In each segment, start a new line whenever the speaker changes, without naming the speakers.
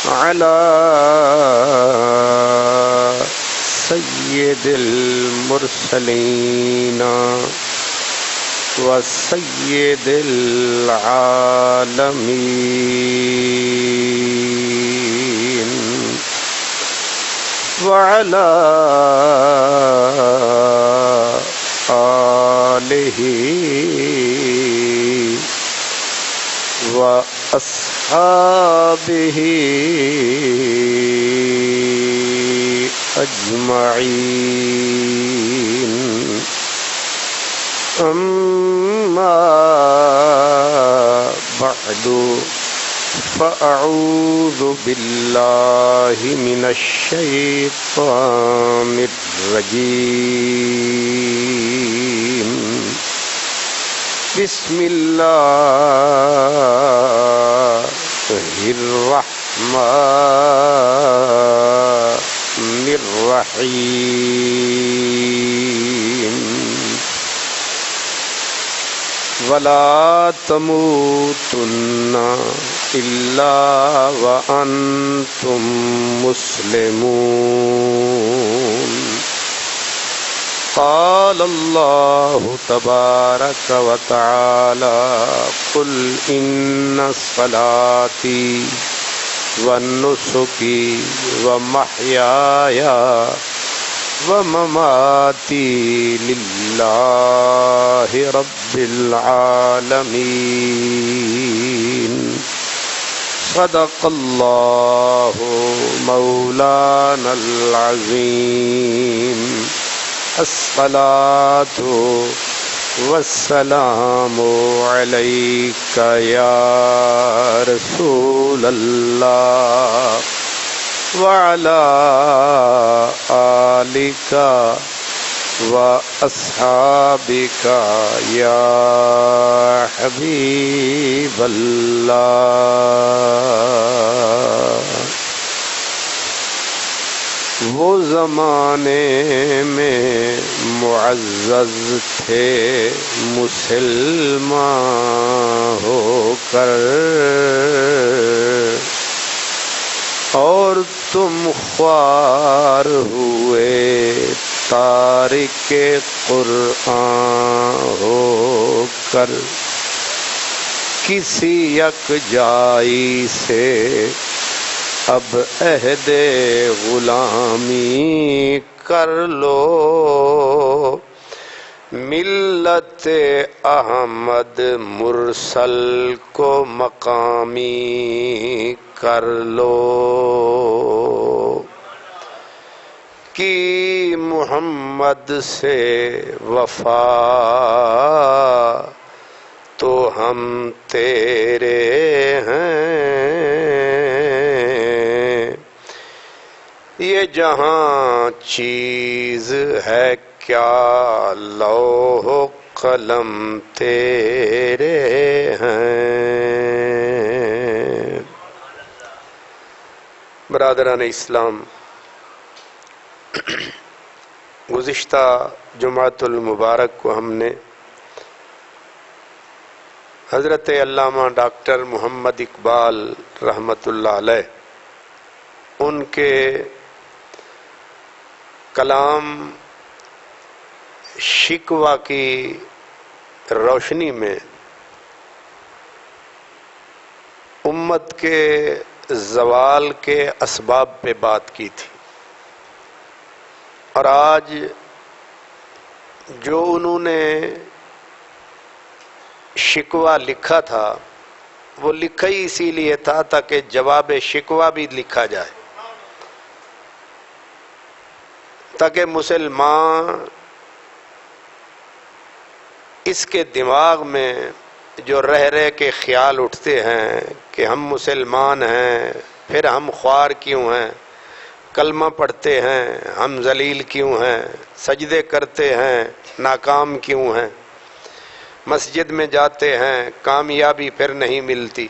على سيد المرسلين وسيد العالمين وعلى آله وأصحابه أجمعين أما بعد فأعوذ بالله من الشيطان الرجيم بسم الله الرحمن الرحيم ولا تموتن إلا وأنتم مسلمون قال الله تبارك وتعالى قل إن صلاتي ونسكي ومحياي ومماتي لله رب العالمين صدق الله مولانا العظيم الصلاة والسلام عليك يا رسول الله وعلى آلك وأصحابك يا حبيب الله وہ زمانے میں معزز تھے مسلمان ہو کر اور تم خوار ہوئے تارک قرآن ہو کر کسی یک جائی سے اب عہد غلامی کر لو ملت احمد مرسل کو مقامی کر لو کہ محمد سے وفا تو ہم تیرے ہیں یہ جہاں چیز ہے کیا لوح و قلم تیرے ہیں۔ برادران اسلام، گزشتہ جمعۃ المبارک کو ہم نے حضرت علامہ ڈاکٹر محمد اقبال رحمۃ اللہ علیہ ان کے کلام شکوہ کی روشنی میں امت کے زوال کے اسباب پہ بات کی تھی، اور آج جو انہوں نے شکوہ لکھا تھا وہ لکھا ہی اسی لیے تھا تاکہ جواب شکوہ بھی لکھا جائے، تاکہ مسلمان اس کے دماغ میں جو رہ کے خیال اٹھتے ہیں کہ ہم مسلمان ہیں پھر ہم خوار کیوں ہیں، کلمہ پڑھتے ہیں ہم ذلیل کیوں ہیں، سجدے کرتے ہیں ناکام کیوں ہیں، مسجد میں جاتے ہیں کامیابی پھر نہیں ملتی،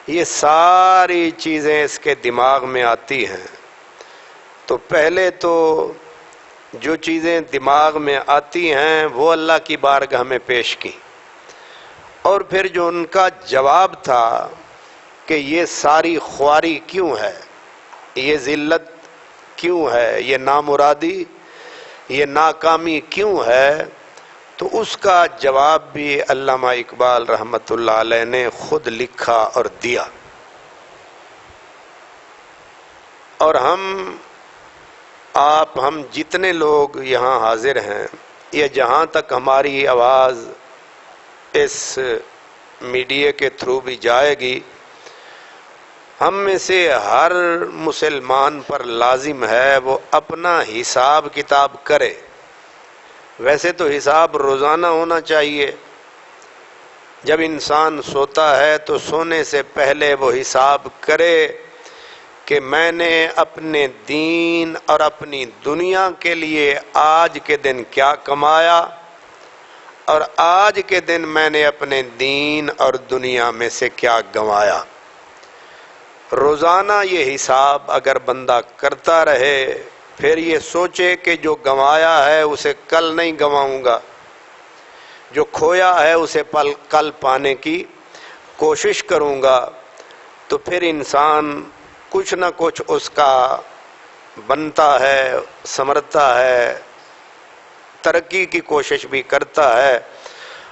یہ ساری چیزیں اس کے دماغ میں آتی ہیں۔ تو پہلے تو جو چیزیں دماغ میں آتی ہیں وہ اللہ کی بارگاہ میں پیش کی، اور پھر جو ان کا جواب تھا کہ یہ ساری خواری کیوں ہے، یہ ذلت کیوں ہے، یہ نامرادی، یہ ناکامی کیوں ہے، تو اس کا جواب بھی علامہ اقبال رحمۃ اللہ علیہ نے خود لکھا اور دیا۔ اور ہم جتنے لوگ یہاں حاضر ہیں، یہ جہاں تک ہماری آواز اس میڈیا کے تھرو بھی جائے گی، ہم میں سے ہر مسلمان پر لازم ہے وہ اپنا حساب کتاب کرے۔ ویسے تو حساب روزانہ ہونا چاہیے، جب انسان سوتا ہے تو سونے سے پہلے وہ حساب کرے کہ میں نے اپنے دین اور اپنی دنیا کے لیے آج کے دن کیا کمایا، اور آج کے دن میں نے اپنے دین اور دنیا میں سے کیا گنوایا۔ روزانہ یہ حساب اگر بندہ کرتا رہے، پھر یہ سوچے کہ جو گنوایا ہے اسے کل نہیں گنواؤں گا، جو کھویا ہے اسے کل پانے کی کوشش کروں گا، تو پھر انسان کچھ نہ کچھ اس کا بنتا ہے، سنورتا ہے، ترقی کی کوشش بھی کرتا ہے،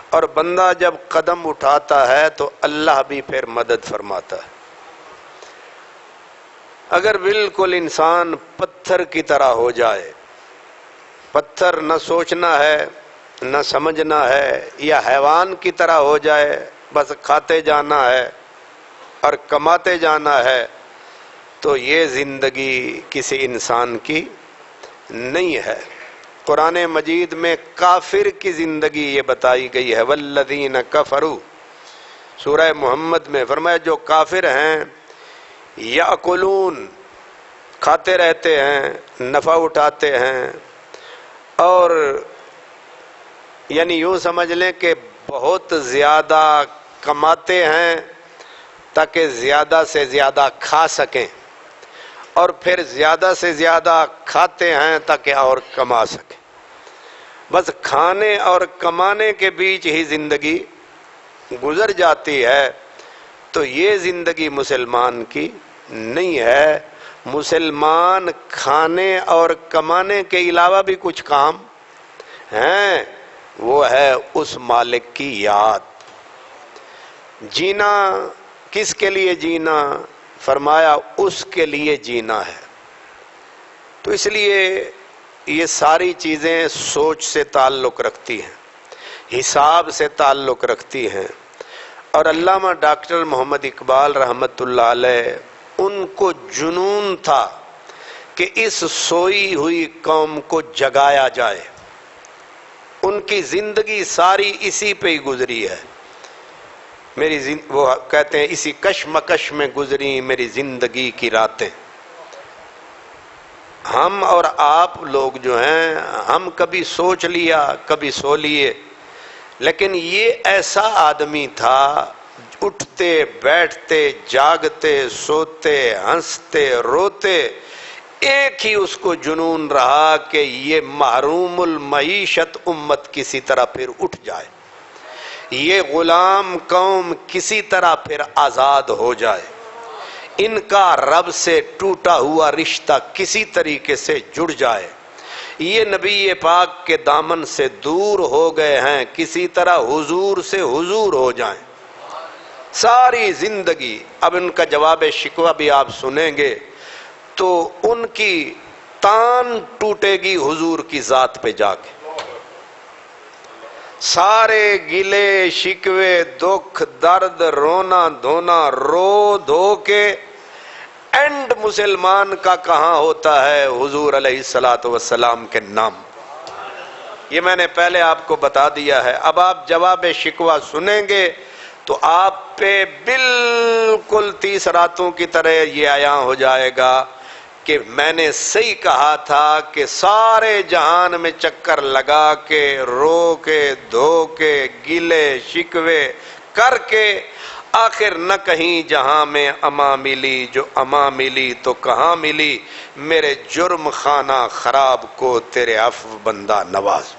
اور بندہ جب قدم اٹھاتا ہے تو اللہ بھی پھر مدد فرماتا ہے۔ اگر بالکل انسان پتھر کی طرح ہو جائے، پتھر نہ سوچنا ہے نہ سمجھنا ہے، یا حیوان کی طرح ہو جائے، بس کھاتے جانا ہے اور کماتے جانا ہے، تو یہ زندگی کسی انسان کی نہیں ہے۔ قرآن مجید میں کافر کی زندگی یہ بتائی گئی ہے، والذین کفروا، سورہ محمد میں فرمایا جو کافر ہیں، یاکلون، کھاتے رہتے ہیں، نفع اٹھاتے ہیں، اور یعنی یوں سمجھ لیں کہ بہت زیادہ کماتے ہیں تاکہ زیادہ سے زیادہ کھا سکیں، اور پھر زیادہ سے زیادہ کھاتے ہیں تاکہ اور کما سکیں۔ بس کھانے اور کمانے کے بیچ ہی زندگی گزر جاتی ہے، تو یہ زندگی مسلمان کی نہیں ہے۔ مسلمان کھانے اور کمانے کے علاوہ بھی کچھ کام ہیں، وہ ہے اس مالک کی یاد۔ جینا کس کے لیے جینا؟ فرمایا اس کے لیے جینا ہے۔ تو اس لیے یہ ساری چیزیں سوچ سے تعلق رکھتی ہیں، حساب سے تعلق رکھتی ہیں، اور علامہ ڈاکٹر محمد اقبال رحمۃ اللہ علیہ ان کو جنون تھا کہ اس سوئی ہوئی قوم کو جگایا جائے۔ ان کی زندگی ساری اسی پہ ہی گزری ہے۔ وہ کہتے ہیں اسی کشمکش میں گزری میری زندگی کی راتیں۔ ہم اور آپ لوگ جو ہیں، ہم کبھی سوچ لیا کبھی سو لیے، لیکن یہ ایسا آدمی تھا، اٹھتے بیٹھتے جاگتے سوتے ہنستے روتے ایک ہی اس کو جنون رہا کہ یہ محروم المعیشت امت کسی طرح پھر اٹھ جائے، یہ غلام قوم کسی طرح پھر آزاد ہو جائے، ان کا رب سے ٹوٹا ہوا رشتہ کسی طریقے سے جڑ جائے، یہ نبی پاک کے دامن سے دور ہو گئے ہیں، کسی طرح حضور سے حضور ہو جائیں۔ ساری زندگی، اب ان کا جواب شکوہ بھی آپ سنیں گے تو ان کی تان ٹوٹے گی حضور کی ذات پہ جا کے۔ سارے گلے شکوے دکھ درد رونا دھونا رو دھو کے اینڈ مسلمان کا کہاں ہوتا ہے؟ حضور علیہ السلام کے نام۔ یہ میں نے پہلے آپ کو بتا دیا ہے۔ اب آپ جواب شکوہ سنیں گے تو آپ پہ بالکل 30 راتوں کی طرح یہ عیاں ہو جائے گا کہ میں نے صحیح کہا تھا کہ سارے جہان میں چکر لگا کے رو کے دھو کے گلے شکوے کر کے آخر نہ کہیں جہاں میں اما ملی، جو اما ملی تو کہاں ملی، میرے جرم خانہ خراب کو تیرے عفو بندہ نواز۔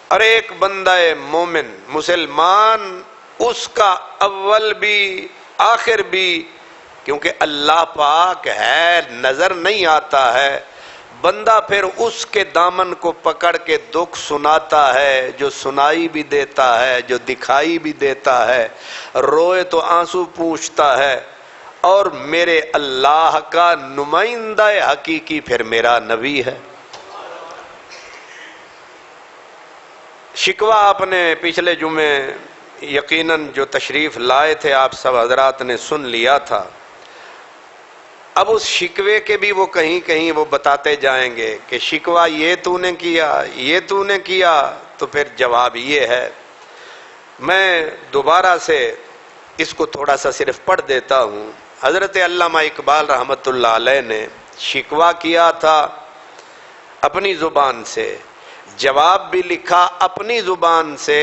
اور ایک بندہ مومن مسلمان اس کا اول بھی آخر بھی، کیونکہ اللہ پاک ہے، نظر نہیں آتا ہے، بندہ پھر اس کے دامن کو پکڑ کے دکھ سناتا ہے، جو سنائی بھی دیتا ہے، جو دکھائی بھی دیتا ہے، روئے تو آنسو پوچھتا ہے، اور میرے اللہ کا نمائندہ حقیقی پھر میرا نبی ہے۔ شکوہ آپ نے پچھلے جمعے یقیناً جو تشریف لائے تھے آپ سب حضرات نے سن لیا تھا۔ اب اس شکوے کے بھی وہ کہیں کہیں وہ بتاتے جائیں گے کہ شکوہ یہ تو نے کیا، یہ تو نے کیا، تو پھر جواب یہ ہے۔ میں دوبارہ سے اس کو تھوڑا سا صرف پڑھ دیتا ہوں۔ حضرت علامہ اقبال رحمۃ اللہ علیہ نے شکوہ کیا تھا اپنی زبان سے، جواب بھی لکھا اپنی زبان سے،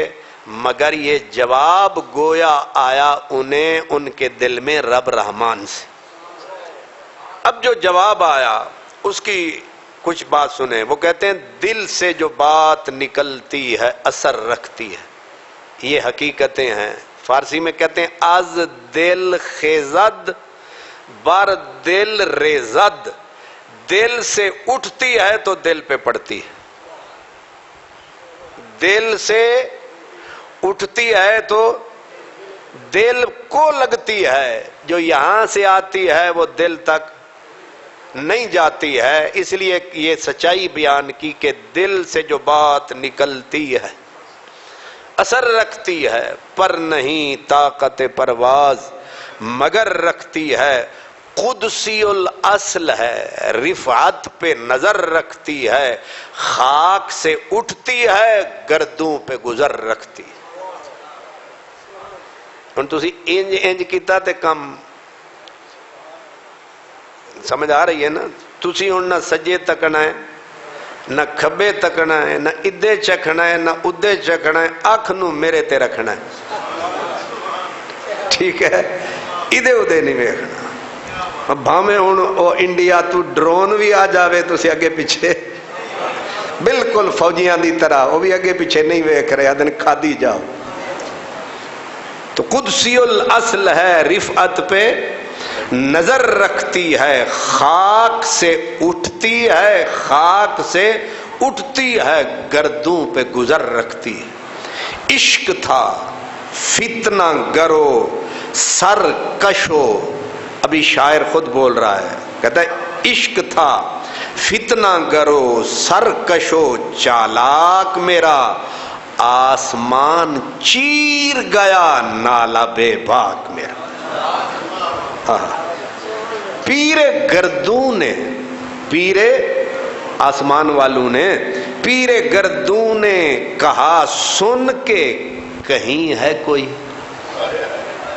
مگر یہ جواب گویا آیا انہیں ان کے دل میں رب رحمان سے۔ اب جو جواب آیا اس کی کچھ بات سنیں۔ وہ کہتے ہیں دل سے جو بات نکلتی ہے اثر رکھتی ہے، یہ حقیقتیں ہیں۔ فارسی میں کہتے ہیں از دل خیزد بر دل ریزد، دل سے اٹھتی ہے تو دل پہ پڑتی ہے، دل سے اٹھتی ہے تو دل کو لگتی ہے، جو یہاں سے آتی ہے وہ دل تک نہیں جاتی ہے۔ اس لیے یہ سچائی بیان کی کہ دل سے جو بات نکلتی ہے اثر رکھتی ہے، پر نہیں طاقت پرواز مگر رکھتی ہے، قدسی الاصل ہے، رفعت پہ نظر رکھتی ہے، خاک سے اٹھتی ہے، گردوں پہ گزر رکھتی ہے۔ ہن تسی انج انج کیتا تے کم سمجھ آ رہی ہے نا؟ تسی ہن نہ سجے تکنا ہے، نہ کھبے تکنا ہے، نہ ادھے چکھنا ہے، نہ ادھے چکھنا ہے، اکھ نو میرے تے رکھنا ہے، ٹھیک ہے؟ ادھے ادھے نہیں ویکھنا۔ بھاویں ہن او انڈیا تو ڈرون بھی آ جاوے تسی اگے پیچھے بالکل فوجیاں دی طرح، وہ بھی اگے پیچھے نہیں ویکھ رہے، ادن کھادی جاؤ۔ تو قدسی الاصل ہے، رفعت پہ نظر رکھتی ہے، خاک سے اٹھتی ہے، خاک سے اٹھتی ہے، گردوں پہ گزر رکھتی ہے۔ عشق تھا فتنہ گرو سر کشو، ابھی شاعر خود بول رہا ہے، کہتا ہے عشق تھا فتنہ گرو سر کشو چالاک میرا، آسمان چیر گیا نالا بے باک میرا۔ پیر گردوں نے، پیر آسمان والوں نے، پیر گردوں نے کہا سن کے کہیں ہے کوئی؟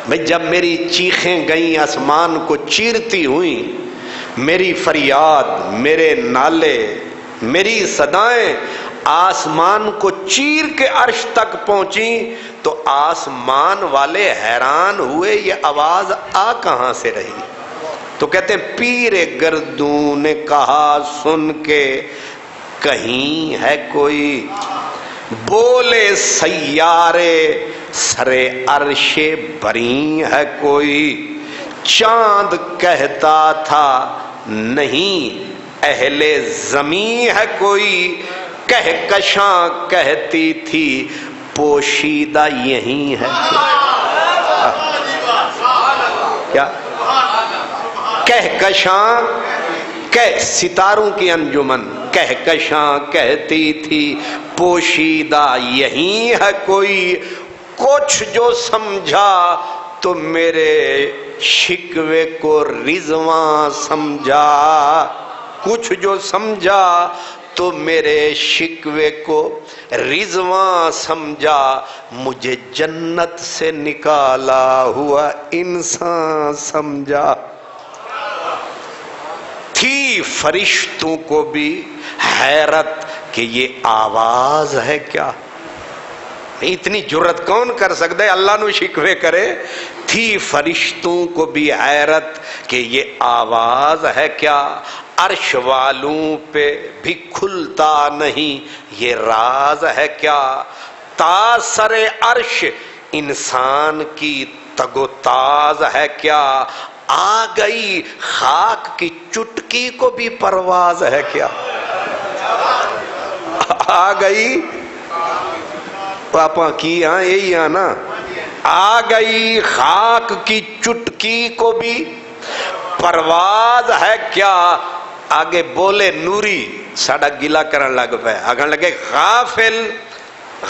بھئی جب میری چیخیں گئیں آسمان کو چیرتی ہوئیں، میری فریاد، میرے نالے، میری صدائیں آسمان کو چیر کے عرش تک پہنچیں تو آسمان والے حیران ہوئے یہ آواز آ کہاں سے رہی؟ تو کہتے ہیں پیر گردوں نے کہا سن کے کہیں ہے کوئی، بولے سیارے سرے عرش بری ہے کوئی، چاند کہتا تھا نہیں اہل زمین ہے کوئی، کہکشاں کہتی تھی پوشیدہ یہی ہے کیا؟ کہکشاں ستاروں کی انجمن، کہکشاں کہتی تھی پوشیدہ یہی ہے کوئی، کچھ جو سمجھا تو میرے شکوے کو رضواں سمجھا، کچھ جو سمجھا تو میرے شکوے کو رضواں سمجھا، مجھے جنت سے نکالا ہوا انسان سمجھا۔ تھی فرشتوں کو بھی حیرت کہ یہ آواز ہے کیا؟ اتنی جرت کون کر سکتا ہے اللہ نو شکوے کرے؟ تھی فرشتوں کو بھی حیرت کہ یہ آواز ہے کیا، عرش والوں پہ بھی کھلتا نہیں یہ راز ہے کیا، تا سر عرش انسان کی تگوتاز ہے کیا؟ آ گئی خاک کی چٹکی کو بھی پرواز ہے کیا؟ آ گئی پاپا کی ہاں یہی ہے نا، آ گئی خاک کی چٹکی کو بھی پرواز ہے کیا؟ آگے بولے نوری ساڑا گلا کرن لگ پہ، آگے لگے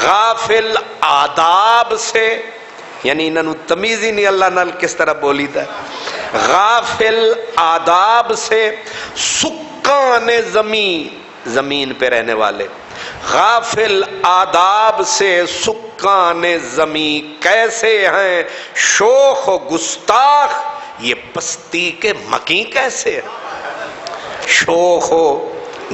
غافل آداب سے، یعنی انہوں تمیز ہی نہیں اللہ نال کس طرح بولی دا، غافل آداب سے سکان زمین پہ رہنے والے، غافل آداب سے سکان زمین کیسے ہیں؟ شوخ و گستاخ یہ پستی کے مکیں کیسے ہیں؟ شوخ و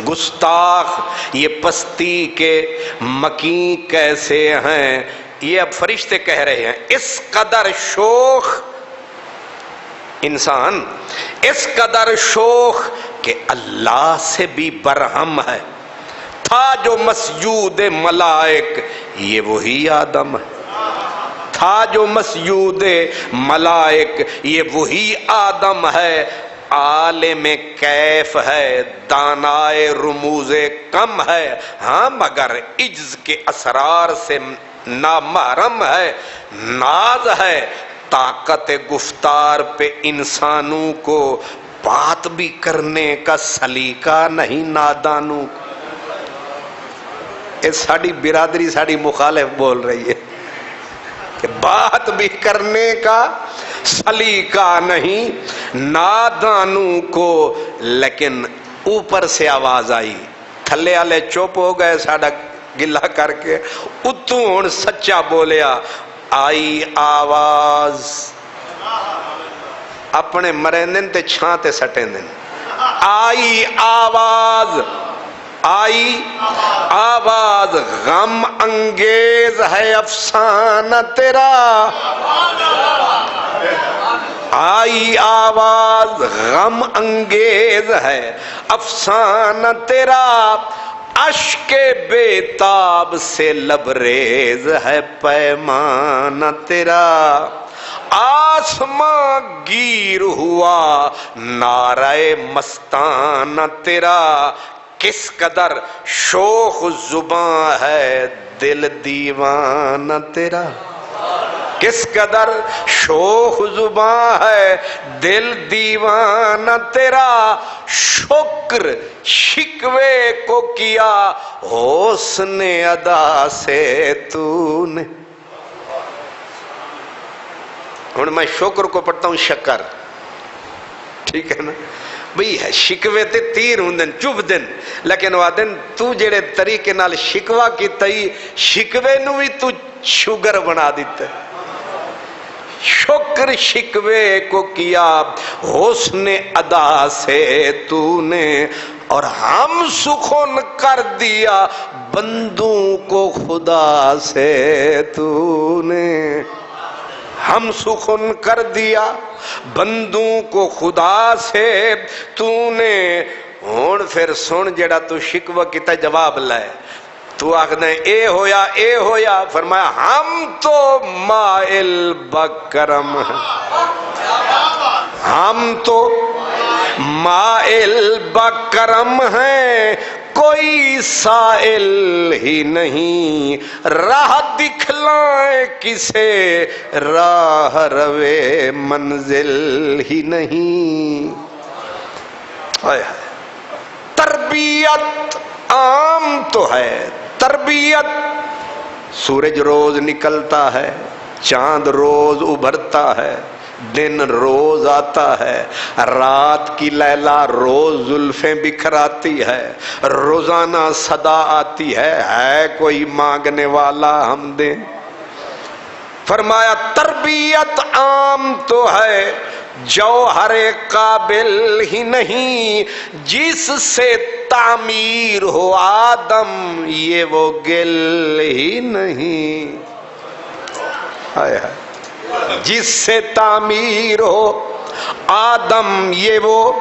گستاخ یہ پستی کے مکیں کیسے ہیں؟ یہ اب فرشتے کہہ رہے ہیں اس قدر شوخ انسان، اس قدر شوخ کہ اللہ سے بھی برہم ہے، تھا جو مسجود ملائک یہ وہی آدم ہے، تھا جو مسجود ملائک یہ وہی آدم ہے، عالم کیف ہے دانائے رموز کم ہے، ہاں مگر عجز کے اسرار سے نامحرم ہے، ناز ہے طاقت گفتار پہ انسانوں کو، بات بھی کرنے کا سلیقہ نہیں نادانوں کو۔ یہ ساڑی برادری ساڑی مخالف بول رہی ہے کہ بات بھی کرنے کا سلیقہ نہیں نادانوں کو، لیکن اوپر سے آواز آئی، تھلے والے چپ ہو گئے ساڑا گلا کر کے، اتوں ہن سچا بولیا، آئی آواز اپنے مرندن تے چھاں تے سٹیں دن، آئی آواز، آئی آواز غم انگیز ہے افسانہ تیرا، آئی آواز غم انگیز ہے افسانہ تیرا، اشک بے تاب سے لبریز ہے پیمانہ تیرا، آسمان گیر ہوا نعرہ مستانہ تیرا، کس قدر شوخ زباں ہے دل دیوانہ تیرا، کس قدر شوخ زباں ہے دل دیوانہ تیرا، شکر شکوے کو کیا حسن ادا سے تو نے۔ ہن میں شکر کو پڑھتا ہوں شکر، ٹھیک ہے نا بھئی شکوے تے تیر ہوں دن چپ دن، لیکن وہ دن تو جڑے طریقے نال شکوہ کی تئی شکوے نو بھی تو شگر بنا دیتے، شکر شکوے کو کیا حسن ادا سے تو نے، اور ہم سخن کر دیا بندوں کو خدا سے تو نے، ہم سخن کر دیا بندوں کو خدا سے تو نے۔ ہون پھر سن جڑا تو شکوہ کیتا جواب لائے، تو آخدیں اے ہویا، فرمایا ہم تو مائل بکرم ہیں، ہم تو مائل بکرم ہیں، کوئی سائل ہی نہیں، راہ دکھلائیں کسے راہ روے منزل ہی نہیں۔ تربیت عام تو ہے، تربیت سورج روز نکلتا ہے، چاند روز ابھرتا ہے، دن روز آتا ہے، رات کی لیلا روز زلفیں بکھراتی ہے، روزانہ صدا آتی ہے کوئی مانگنے والا ہم دیں۔ فرمایا تربیت عام تو ہے، جوہر قابل ہی نہیں، جس سے تعمیر ہو آدم یہ وہ گل ہی نہیں، جس سے تعمیر ہو آدم یہ وہ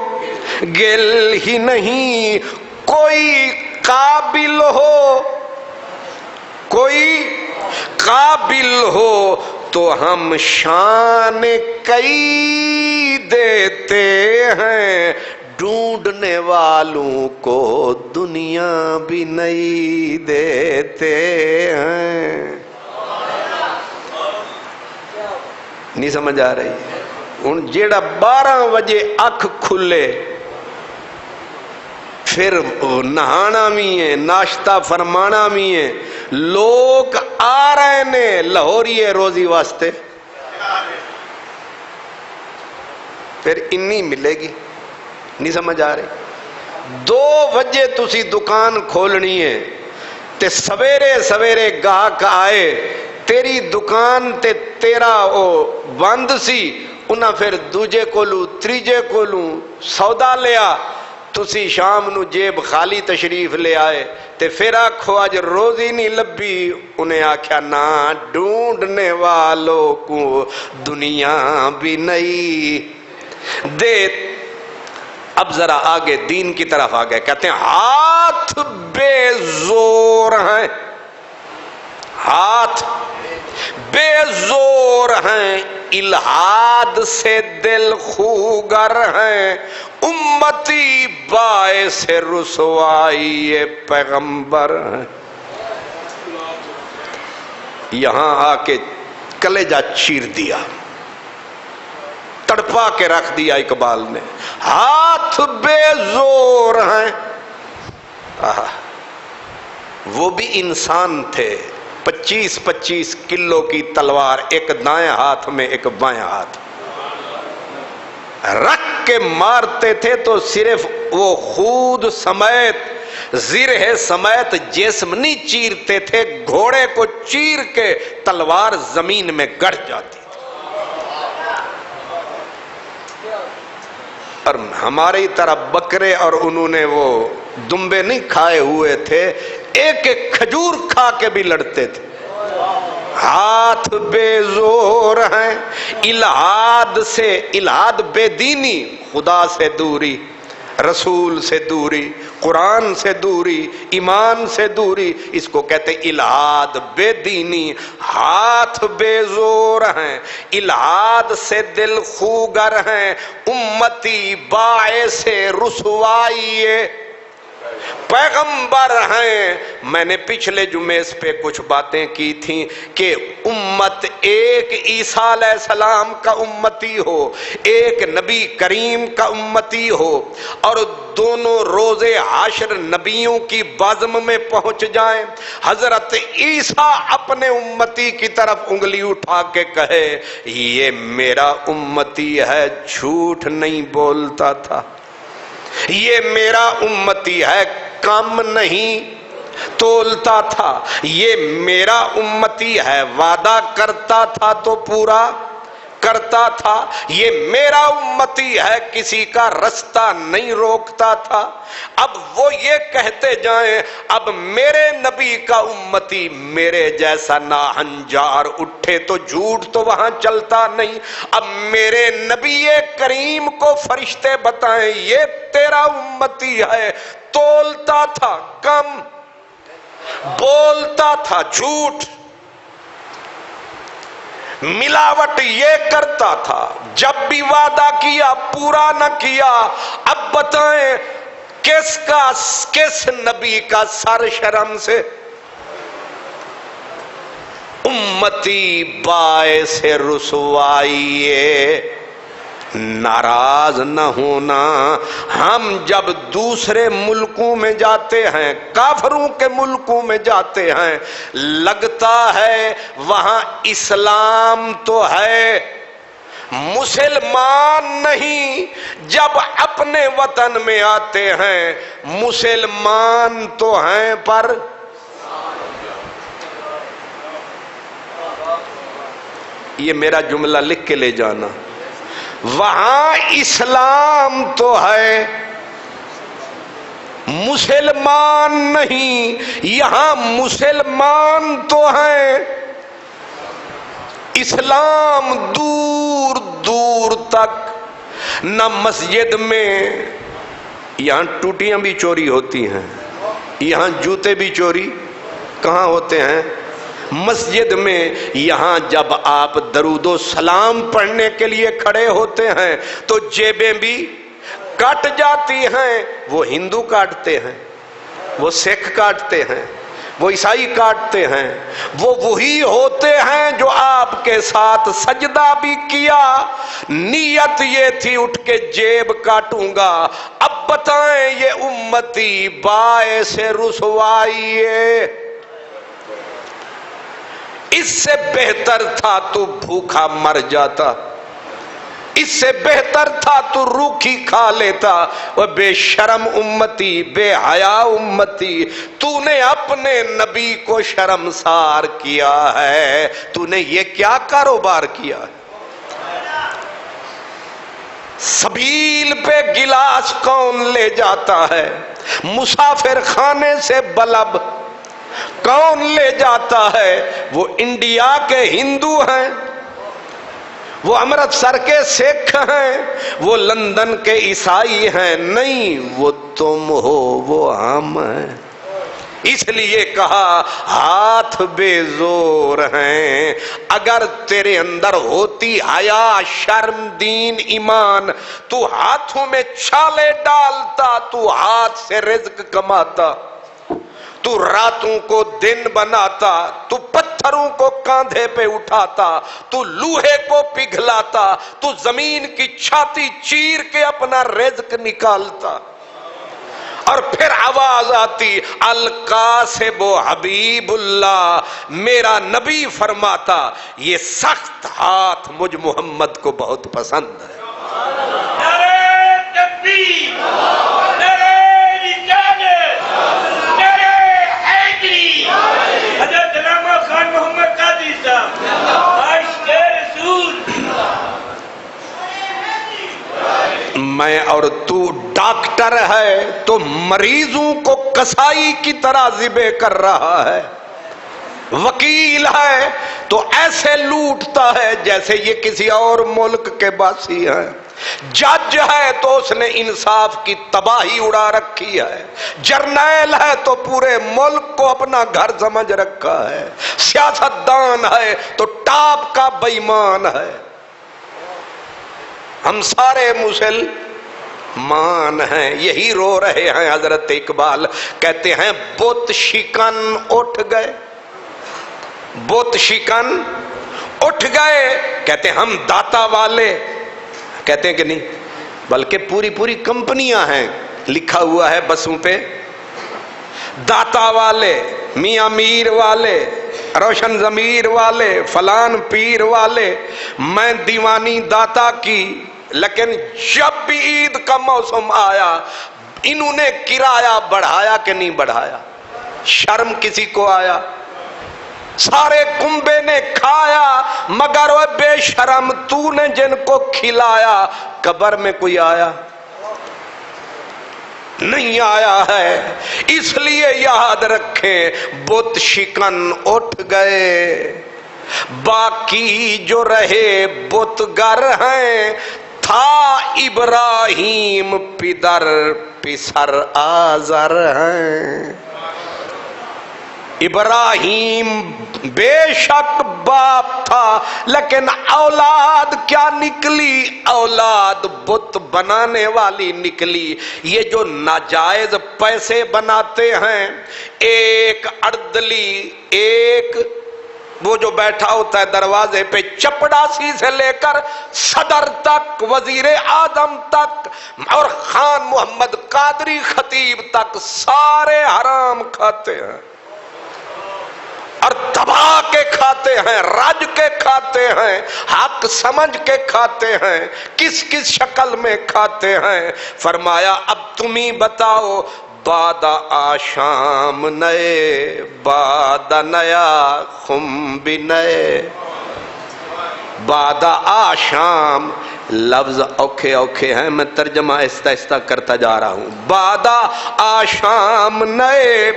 گل ہی نہیں، کوئی قابل ہو، کوئی قابل ہو تو ہم شان کئی دیتے ہیں، ڈھونڈنے والوں کو دنیا بھی نہیں دیتے ہیں۔ نہیں سمجھ آ رہی؟ ہن جیڑا 12 بجے اکھ کھلے پھر نہانا بھی ہے، ناشتہ فرمانا بھی ہے، لوگ آ رہے نے لاہوری روزی واسطے، پھر انی ملے گی۔ نہیں سمجھ آ رہی؟ 2 بجے تسی دکان کھولنی ہے تے سویرے سویرے گاہک آئے، تیری دکان تے تیرا او بند سی، انہاں پھر دوجے کولوں تریجے کولوں سودا لیا، تسی شام نو جیب خالی تشریف لے آئے تے پھر آکھو آج روزی نہیں لبھی، انہیں آکھیا نا ڈھونڈنے والوں کو دنیا بھی نہیں دے۔ اب ذرا آگے دین کی طرف آگے، کہتے ہیں ہاتھ بے زور ہیں، ہاتھ بے زور ہیں، الہاد سے دل خوگر ہیں، امتی باعث رسوائی پیغمبر ہیں۔ یہاں آ کے کلیجہ چیر دیا، تڑپا کے رکھ دیا اقبال نے، ہاتھ بے زور ہیں۔ وہ بھی انسان تھے، 25-25 کلو کی تلوار ایک دائیں ہاتھ میں ایک بائیں ہاتھ رکھ کے مارتے تھے، تو صرف وہ خود سمیت زرہ سمیت جسم نہیں چیرتے تھے، گھوڑے کو چیر کے تلوار زمین میں گڑ جاتی تھی۔ اور ہماری طرح بکرے اور انہوں نے وہ دمبے نہیں کھائے ہوئے تھے، ایک ایک کھجور کھا کے بھی لڑتے تھے۔ ہاتھ بے زور ہیں، الہاد سے، الہاد بے دینی، خدا سے دوری، رسول سے دوری، قرآن سے دوری، ایمان سے دوری، اس کو کہتے الہاد بے دینی۔ ہاتھ بے زور ہیں، الہاد سے دل خوگر ہیں، امتی باعث رسوائی پیغمبر ہیں۔ میں نے پچھلے جمعے اس پہ کچھ باتیں کی تھیں کہ امت ایک عیسیٰ علیہ السلام کا امتی ہو، ایک نبی کریم کا امتی ہو، اور دونوں روز حشر نبیوں کی بزم میں پہنچ جائیں، حضرت عیسیٰ اپنے امتی کی طرف انگلی اٹھا کے کہے یہ میرا امتی ہے، جھوٹ نہیں بولتا تھا، یہ میرا امتی ہے، کم نہیں تولتا تھا، یہ میرا امتی ہے، وعدہ کرتا تھا تو پورا کرتا تھا، یہ میرا امتی ہے، کسی کا رستہ نہیں روکتا تھا۔ اب وہ یہ کہتے جائیں اب میرے نبی کا امتی میرے جیسا ناہنجار اٹھے تو جھوٹ تو وہاں چلتا نہیں، اب میرے نبی کریم کو فرشتے بتائیں یہ تیرا امتی ہے، تولتا تھا کم، بولتا تھا جھوٹ، ملاوٹ یہ کرتا تھا، جب بھی وعدہ کیا پورا نہ کیا۔ اب بتائیں کس نبی کا سر شرم سے؟ امتی باعث رسوائی ناراض نہ ہونا۔ ہم جب دوسرے ملکوں میں جاتے ہیں، کافروں کے ملکوں میں جاتے ہیں، لگتا ہے وہاں اسلام تو ہے، مسلمان نہیں، جب اپنے وطن میں آتے ہیں مسلمان تو ہیں پر یہ میرا جملہ لکھ کے لے جانا، وہاں اسلام تو ہے مسلمان نہیں، یہاں مسلمان تو ہیں، اسلام دور دور تک نہ مسجد میں، یہاں ٹوٹیاں بھی چوری ہوتی ہیں، یہاں جوتے بھی چوری کہاں ہوتے ہیں؟ مسجد میں۔ یہاں جب آپ درود و سلام پڑھنے کے لیے کھڑے ہوتے ہیں تو جیبیں بھی کٹ جاتی ہیں. وہ ہندو کاٹتے ہیں، وہ سکھ کاٹتے ہیں، وہ عیسائی کاٹتے ہیں، وہ وہی ہوتے ہیں جو آپ کے ساتھ سجدہ بھی کیا. نیت یہ تھی اٹھ کے جیب کاٹوں گا. اب بتائیں یہ امتی باعث رسوائی ہے. اس سے بہتر تھا تو بھوکا مر جاتا، اس سے بہتر تھا تو روکھی کھا لیتا. وہ بے شرم امتی، بے حیا امتی، تو نے اپنے نبی کو شرمسار کیا ہے. تو نے یہ کیا کاروبار کیا ہے؟ سبیل پہ گلاس کون لے جاتا ہے؟ مسافر خانے سے بلب کون لے جاتا ہے؟ وہ انڈیا کے ہندو ہیں، وہ امرتسر کے سکھ ہیں، وہ لندن کے عیسائی ہیں. نہیں، وہ تم ہو، وہ ہم ہیں. اس لیے کہا ہاتھ بے زور ہیں. اگر تیرے اندر ہوتی حیا، شرم، دین، ایمان، تو ہاتھوں میں چھالے ڈالتا، تو ہاتھ سے رزق کماتا، تو راتوں کو دن بناتا، تو پتھروں کو کاندھے پہ اٹھاتا، تو لوہے کو پگھلاتا، تو زمین کی چھاتی چیر کے اپنا رزق نکالتا. اور پھر آواز آتی القاسب حبیب اللہ. میرا نبی فرماتا یہ سخت ہاتھ مجھ محمد کو بہت پسند ہے.
نعرہ تکبیر، نعرہ رسالت، نعرہ حیدری، حضرت علامہ خان محمد قادری صاحب، عاشق رسول.
میں اور تو ڈاکٹر ہے تو مریضوں کو کسائی کی طرح ذبح کر رہا ہے. وکیل ہے تو ایسے لوٹتا ہے جیسے یہ کسی اور ملک کے باسی ہیں. جج ہے تو اس نے انصاف کی تباہی اڑا رکھی ہے. جرنیل ہے تو پورے ملک کو اپنا گھر سمجھ رکھا ہے. سیاستدان ہے تو ٹاپ کا بےمان ہے. ہم سارے مسلمان ہیں. یہی رو رہے ہیں. حضرت اقبال کہتے ہیں بت شکن اٹھ گئے، بت شکن اٹھ گئے. کہتے ہیں ہم داتا والے، کہتے ہیں کہ نہیں، بلکہ پوری پوری کمپنیاں ہیں، لکھا ہوا ہے بسوں پہ داتا والے، میاں میر والے، روشن ضمیر والے، فلان پیر والے. میں دیوانی داتا کی، لیکن جب بھی عید کا موسم آیا انہوں نے کرایہ بڑھایا کہ نہیں بڑھایا؟ شرم کسی کو آیا؟ سارے کنبے نے کھایا مگر وہ بے شرم تو نے جن کو کھلایا قبر میں کوئی آیا؟ نہیں آیا ہے. اس لیے یاد رکھیں بت شکن اٹھ گئے، باقی جو رہے بت گر ہیں. تھا ابراہیم پدر پسر آزر ہیں. ابراہیم بے شک باپ تھا لیکن اولاد کیا نکلی؟ اولاد بت بنانے والی نکلی. یہ جو ناجائز پیسے بناتے ہیں، ایک اردلی، ایک وہ جو بیٹھا ہوتا ہے دروازے پہ چپڑاسی سے لے کر صدر تک، وزیر اعظم تک، اور خان محمد قادری خطیب تک، سارے حرام کھاتے ہیں اور دبا کے کھاتے ہیں، رج کے کھاتے ہیں، حق سمجھ کے کھاتے ہیں. کس کس شکل میں کھاتے ہیں؟ فرمایا اب تم ہی بتاؤ. باد آشام نئے، باد نیا خم بھی نئے. باد آشام لفظ اوکھے اوکھے ہیں، میں ترجمہ آہستہ آہستہ کرتا جا رہا ہوں. بادا آشام نئے،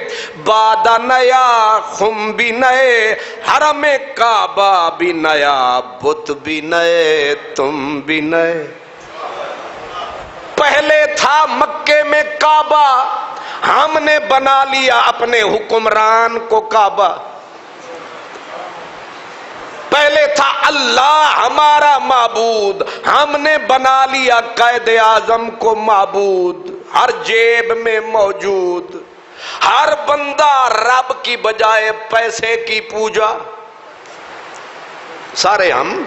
بادا نیا خم بھی نئے، حرم کعبہ بھی نیا، بت بھی نئے، تم بھی نئے. پہلے تھا مکے میں کعبہ، ہم نے بنا لیا اپنے حکمران کو کعبہ. پہلے تھا اللہ ہمارا معبود، ہم نے بنا لیا قائد اعظم کو معبود، ہر جیب میں موجود، ہر بندہ رب کی بجائے پیسے کی پوجا، سارے ہم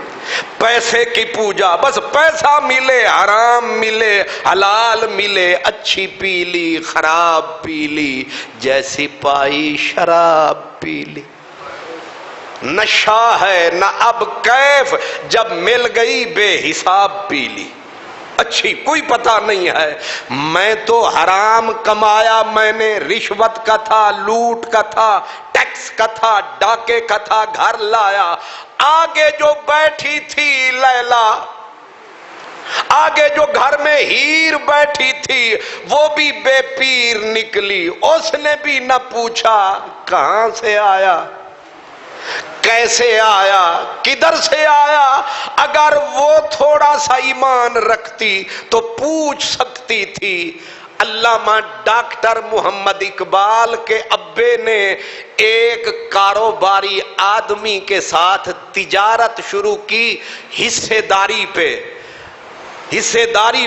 پیسے کی پوجا، بس پیسہ ملے، حرام ملے، حلال ملے، اچھی پی لی، خراب پی لی، جیسی پائی شراب پی لی، نشہ ہے نہ اب کیف، جب مل گئی بے حساب پی لی، اچھی کوئی پتہ نہیں ہے، میں تو حرام کمایا، میں نے رشوت کا تھا، لوٹ کا تھا، ٹیکس کا تھا، ڈاکے کا تھا، گھر لایا، آگے جو بیٹھی تھی لیلا، آگے جو گھر میں ہیر بیٹھی تھی وہ بھی بے پیر نکلی، اس نے بھی نہ پوچھا کہاں سے آیا، کیسے آیا، کدھر سے آیا، اگر وہ تھوڑا سا ایمان رکھتی تو پوچھ سکتی تھی۔ علامہ ڈاکٹر محمد اقبال کے ابے نے ایک کاروباری آدمی کے ساتھ تجارت شروع کی حصے داری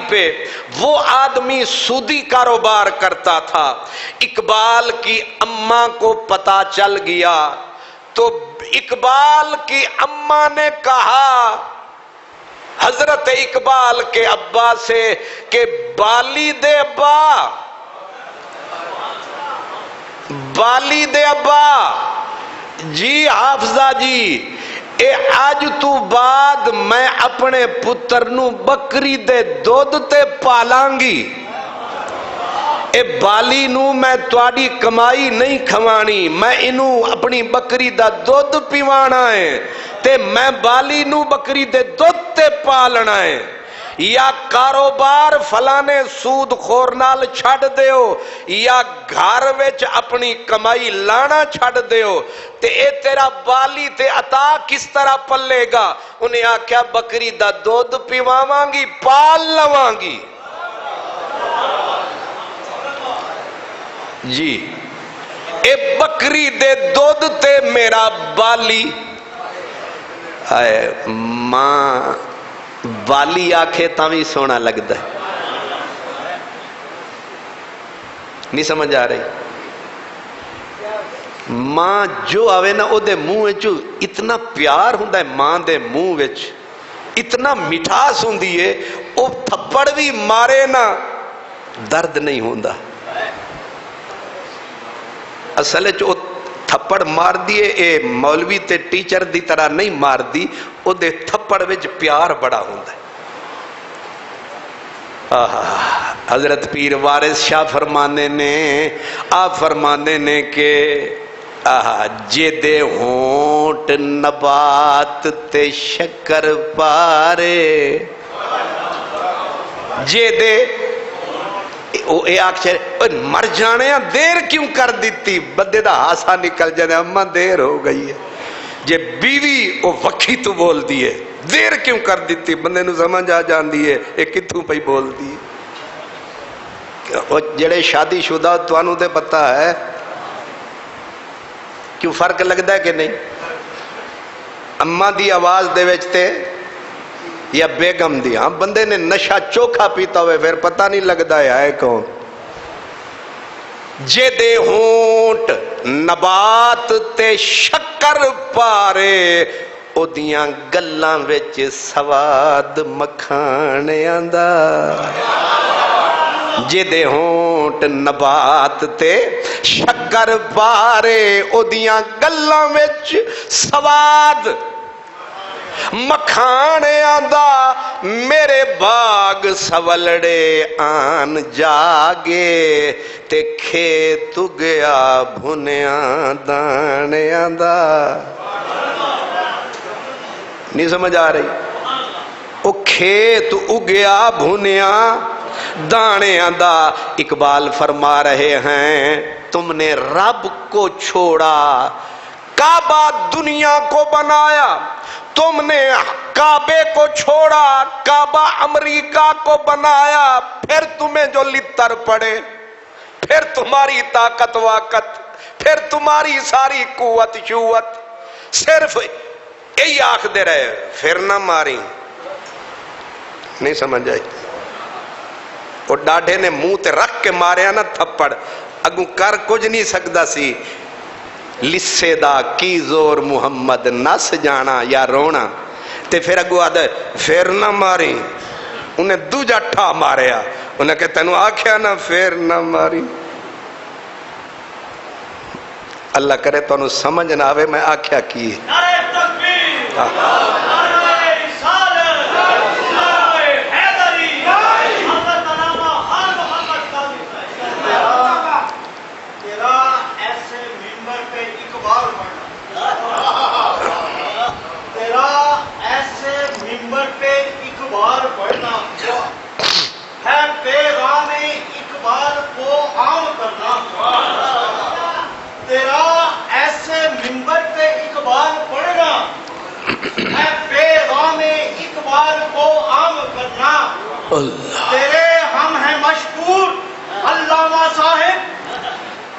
پہ، وہ آدمی سودی کاروبار کرتا تھا، اقبال کی اماں کو پتہ چل گیا تو اقبال کی اماں نے کہا حضرت اقبال کے ابا سے کہ بالی دے ابا جی حافظہ جی، اے آج تو بعد میں اپنے پتر نو بکری دے دودھ تے پالانگی، اے بالی نو میں تواڈی کمائی نہیں کھوانی، میں انو اپنی بکری دا دودھ پیوانا ہے تے میں بالی نو بکری دے دودھ تے پالنا ہے، یا کاروبار فلانے سود خور نال چھڑ دیو یا گھر وچ اپنی کمائی لانا چھڑ دیو، تے اے تیرا بالی تے عطا کس طرح پلے گا؟ انہیں آکھیا بکری دا دودھ پیواواں گی، پال لواں گی۔ جی اے بکری دے دودھ تے میرا بالی، آئے ماں بالی آکھے تاوی سونا لگتا ہے، نہیں سمجھ آ رہی؟ ماں جو آوے نا او دے منہ وچ اتنا پیار ہوندا ہے، ماں دے منہ وچ اتنا مٹھاس ہوندی ہے، او تھپڑ بھی مارے نا درد نہیں ہوندا، اصل وچ او تھپڑ مار دیے اے مولوی تے ٹیچر دی طرح نہیں مار دی، او دے تھپڑ وچ پیار بڑا ہوندا ہے۔ حضرت پیر وارث شاہ فرمانے نے، آپ فرمانے نے کہ جے دے ہونٹ نبات تے شکر پارے، جے دے اے آکھے مر جانے ہیں دیر کیوں کر دیتی، بندے دا ہاسا نکل جانے اماں دیر ہو گئی ہے، جے بیوی او وکھی تو بول دیئے دیر کیوں کر دیتی، بندے نو سمجھ آ جان دیئے اے کتوں پہ بول دیئے۔ جڑے شادی شدہ توانوں دے پتہ ہے کیوں فرق لگتا ہے کہ نہیں؟ اماں دی آواز دے وچتے یا بیگم دی، ہاں بندے نے نشہ چوکھا پیتا ہوئے پھر پتہ نہیں لگتا ہے کون۔ جے دے ہونٹ نبات تے شکر پارے، او دیاں گلاں وچ سواد مکھانیاں دا، جے دے ہونٹ نبات تے شکر پارے، او دیاں گلاں وچ سواد مکھانیاں دا، میرے باغ سولڑے آن جاگے تے کھیت گیا بھنیاں دانیاں دا۔ نہیں سمجھ آ رہی؟ او کھیت اگیا بھنیاں دانیاں دا۔ اقبال فرما رہے ہیں تم نے رب کو چھوڑا، کعبہ دنیا کو بنایا، تم نے کعبے کو چھوڑا، کعبہ امریکہ کو بنایا، پھر تمہیں جو لتر پڑے، پھر تمہاری طاقت واقت، پھر تمہاری ساری قوت شوت صرف یہی آخ دے رہے پھر نہ ماری. نہیں سمجھ آئی؟ وہ ڈاڈے نے منہ تے رکھ کے ماریا نا تھپڑ، اگوں کر کچھ نہیں سکدا سی. لسے دا کی زور محمد نس جانا یا رونا، تے پھر اگوں آدھے پھر نہ ماری. انہیں دوجا ٹھا ماریا، انہیں کہ تینوں آکھیا نا پھر نہ ماری. اللہ کرے تو انہوں سمجھ نہ آوے میں آکھیا کی.
نعرہ تکبیر، نعرہ رسالت، نعرہ حیدری، حضرت علامہ خان محمد قادری. تیرا ایسے ممبر پہ اقبال پڑھنا، تیرا ایسے ممبر پہ اقبال پڑھنا ہے پیغام اقبال کو عام کرنا. تیرا ایسے ممبر پہ اقبال پڑھنا ہے پیغام اقبال کو عام کرنا. تیرے ہم ہیں مشکور علامہ صاحب،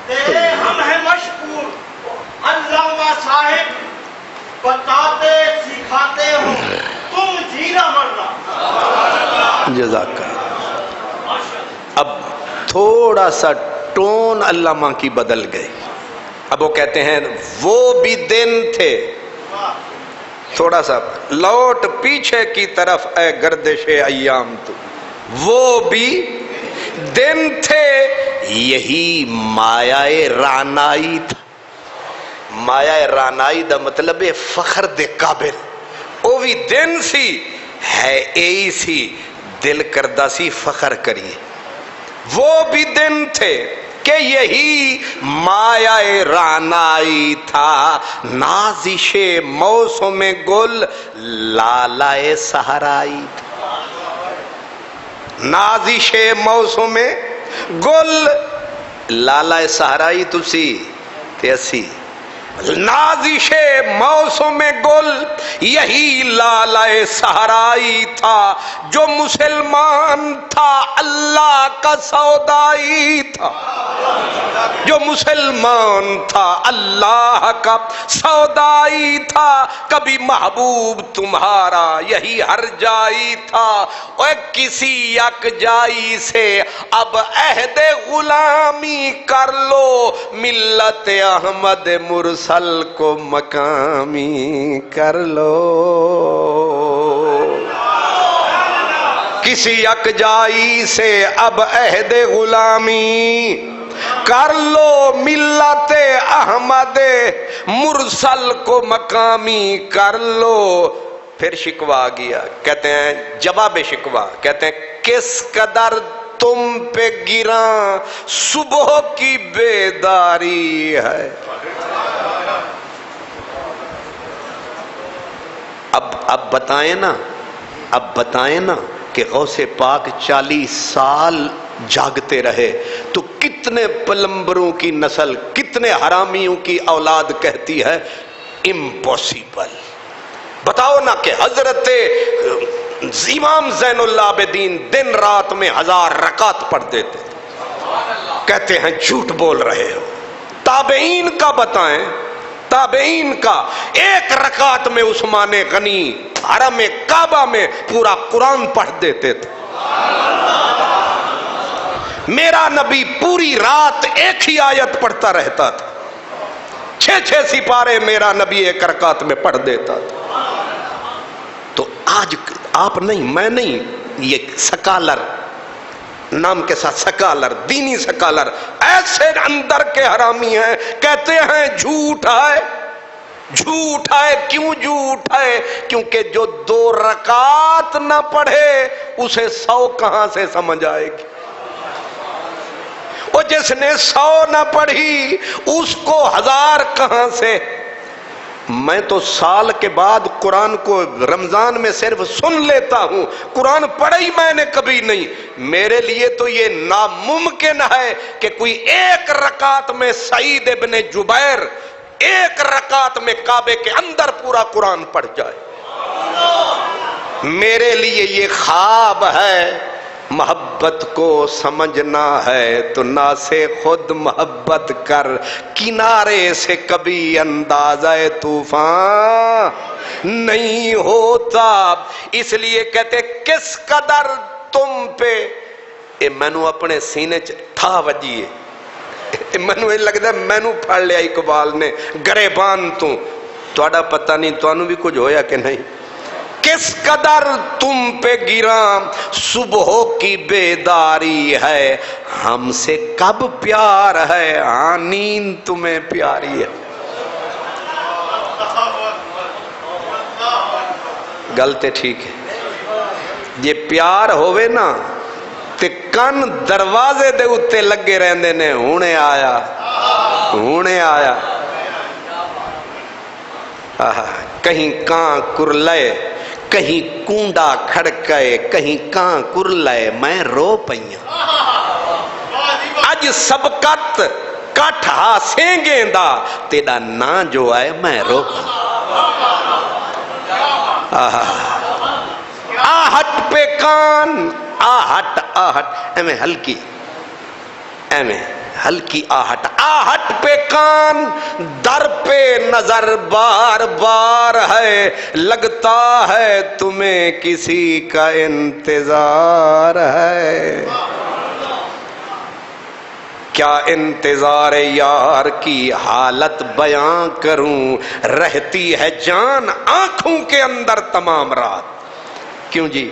تیرے ہم ہیں مشکور علامہ صاحب، بتاتے سکھاتے ہو تم جینا مرنا.
جزاک اللہ. اب تھوڑا سا ٹون علامہ کی بدل گئی. اب وہ کہتے ہیں وہ بھی دن تھے، تھوڑا سا لوٹ پیچھے کی طرف اے گردش ایام تو، وہ بھی دن تھے یہی مایہ رانائی تھا. مایہ رانائی دا مطلب ہے فخر دے قابل. وہ بھی دن سی ہے اے سی دل کردہ سی فخر کریے. وہ بھی دن تھے کہ یہی مایہ رانائی تھا، نازش موسم گل لالائے صحرائی تھا. نازش موسم گل لالائے صحرائی تسی تے اسی. نازش موسم گل یہی لالائے صحرائی تھا، جو مسلمان تھا اللہ کا سودائی تھا. جو مسلمان تھا اللہ کا سودائی تھا، کبھی محبوب تمہارا یہی ہر جائی تھا. اور کسی یک جائی سے اب عہد غلامی کر لو، ملت احمد مرسل کو مقامی کر لو. کسی یک جائی سے اب عہد غلامی کر لو، ملت احمد مرسل کو مقامی کر لو. پھر شکوہ آ گیا، کہتے ہیں جواب شکوہ، کہتے ہیں کس قدر تم پہ گراں صبح کی بیداری ہے. اب بتائیں نا، اب بتائیں نا کہ غوث پاک 40 سال جاگتے رہے تو کتنے پلمبروں کی نسل، کتنے حرامیوں کی اولاد کہتی ہے امپوسیبل. بتاؤ نا کہ حضرت امام زین العابدین دن رات میں 1000 رکعت پڑھتے تھے، کہتے ہیں جھوٹ بول رہے ہو. تابعین کا بتائیں، تابعین کا 1 رکعت میں عثمان غنی حرم کعبہ میں پورا قرآن پڑھ دیتے تھے. میرا نبی پوری رات ایک ہی آیت پڑھتا رہتا تھا، 6 سپارے میرا نبی 1 رکعت میں پڑھ دیتا تھا. تو آج آپ نہیں، میں نہیں، یہ سکالر نام کے ساتھ سکالر، دینی سکالر ایسے اندر کے حرامی ہیں، کہتے ہیں جھوٹ ہے. جھوٹ ہے. کیوں جھوٹ ہے؟ کیونکہ جو 2 رکعت نہ پڑھے اسے 100 کہاں سے سمجھ آئے گی. اور جس نے 100 نہ پڑھی اس کو 1000 کہاں سے. میں تو سال کے بعد قرآن کو رمضان میں صرف سن لیتا ہوں، قرآن پڑھا ہی میں نے کبھی نہیں. میرے لیے تو یہ ناممکن ہے کہ کوئی 1 رکعت میں سعید ابن جبیر 1 رکعت میں کعبے کے اندر پورا قرآن پڑھ جائے. میرے لیے یہ خواب ہے محبت کو سمجھنا ہے تو نہ سے خود محبت کر، کنارے سے کبھی اندازہ طوفان نہیں ہوتا۔ اس لیے کہتے کس قدر تم پہ، اے مینو اپنے سینے چ ٹھا وجیے، مینو یہ لگتا ہے مینو پھڑ لیا اقبال نے گریبان تو، تھوڑا پتہ نہیں تانوں بھی کچھ ہویا کہ نہیں۔ کس قدر تم پہ گراں صبح کی بیداری ہے، ہم سے کب پیار ہے، ہاں نیند تمہیں پیاری ہے۔ گلتے ٹھیک ہے، یہ پیار ہوئے نا تے کن دروازے دے اتے لگے رہندے نے، ہونے آیا ہونے آیا۔ کہیں کان کرلے کہیں کونڈا کھڑکے، کہیں کان کرلے میں رو پئیاں، اج سبقت کٹھ ہاسیں گیندا تیرا نا جو آئے میں رو آہٹ پہ کان، آہٹ آہٹ ایمیں ہلکی، ایمیں ہلکی آہٹ، آہٹ پہ کان در پہ نظر بار بار ہے، لگتا ہے تمہیں کسی کا انتظار ہے۔ کیا انتظار یار کی حالت بیان کروں، رہتی ہے جان آنکھوں کے اندر تمام رات۔ کیوں جی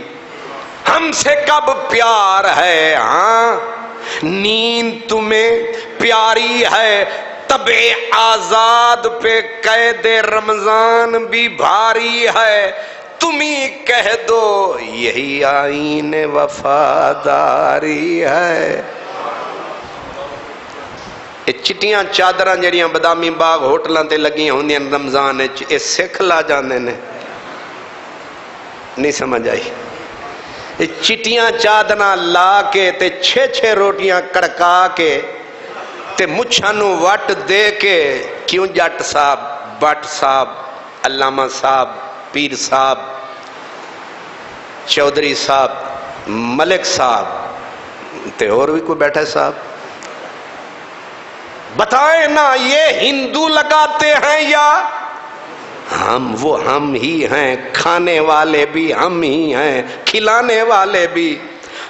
ہم سے کب پیار ہے، ہاں نیند تمہیں پیاری ہے، طبع آزاد پہ قید رمضان بھی بھاری ہے، تم ہی کہہ دو یہی آئین وفاداری ہے۔ یہ چٹیاں چادراں جڑیاں بادامی باغ ہوٹلاں تے لگیاں ہوندیاں رمضان وچ، اے سکھ لا جاندے نے، نہیں سمجھ آئی؟ یہ چٹیاں چادراں لا کے تے 6 روٹیاں کڑکا کے تے مچھاں نو وٹ دے کے، کیوں جٹ صاحب، بٹ صاحب، علامہ صاحب، پیر صاحب، چودھری صاحب، ملک صاحب تے اور بھی کوئی بیٹھا ہے صاحب، بتائیں نا یہ ہندو لگاتے ہیں یا ہم ہی ہیں، کھانے والے بھی ہم ہی ہیں، کھلانے والے بھی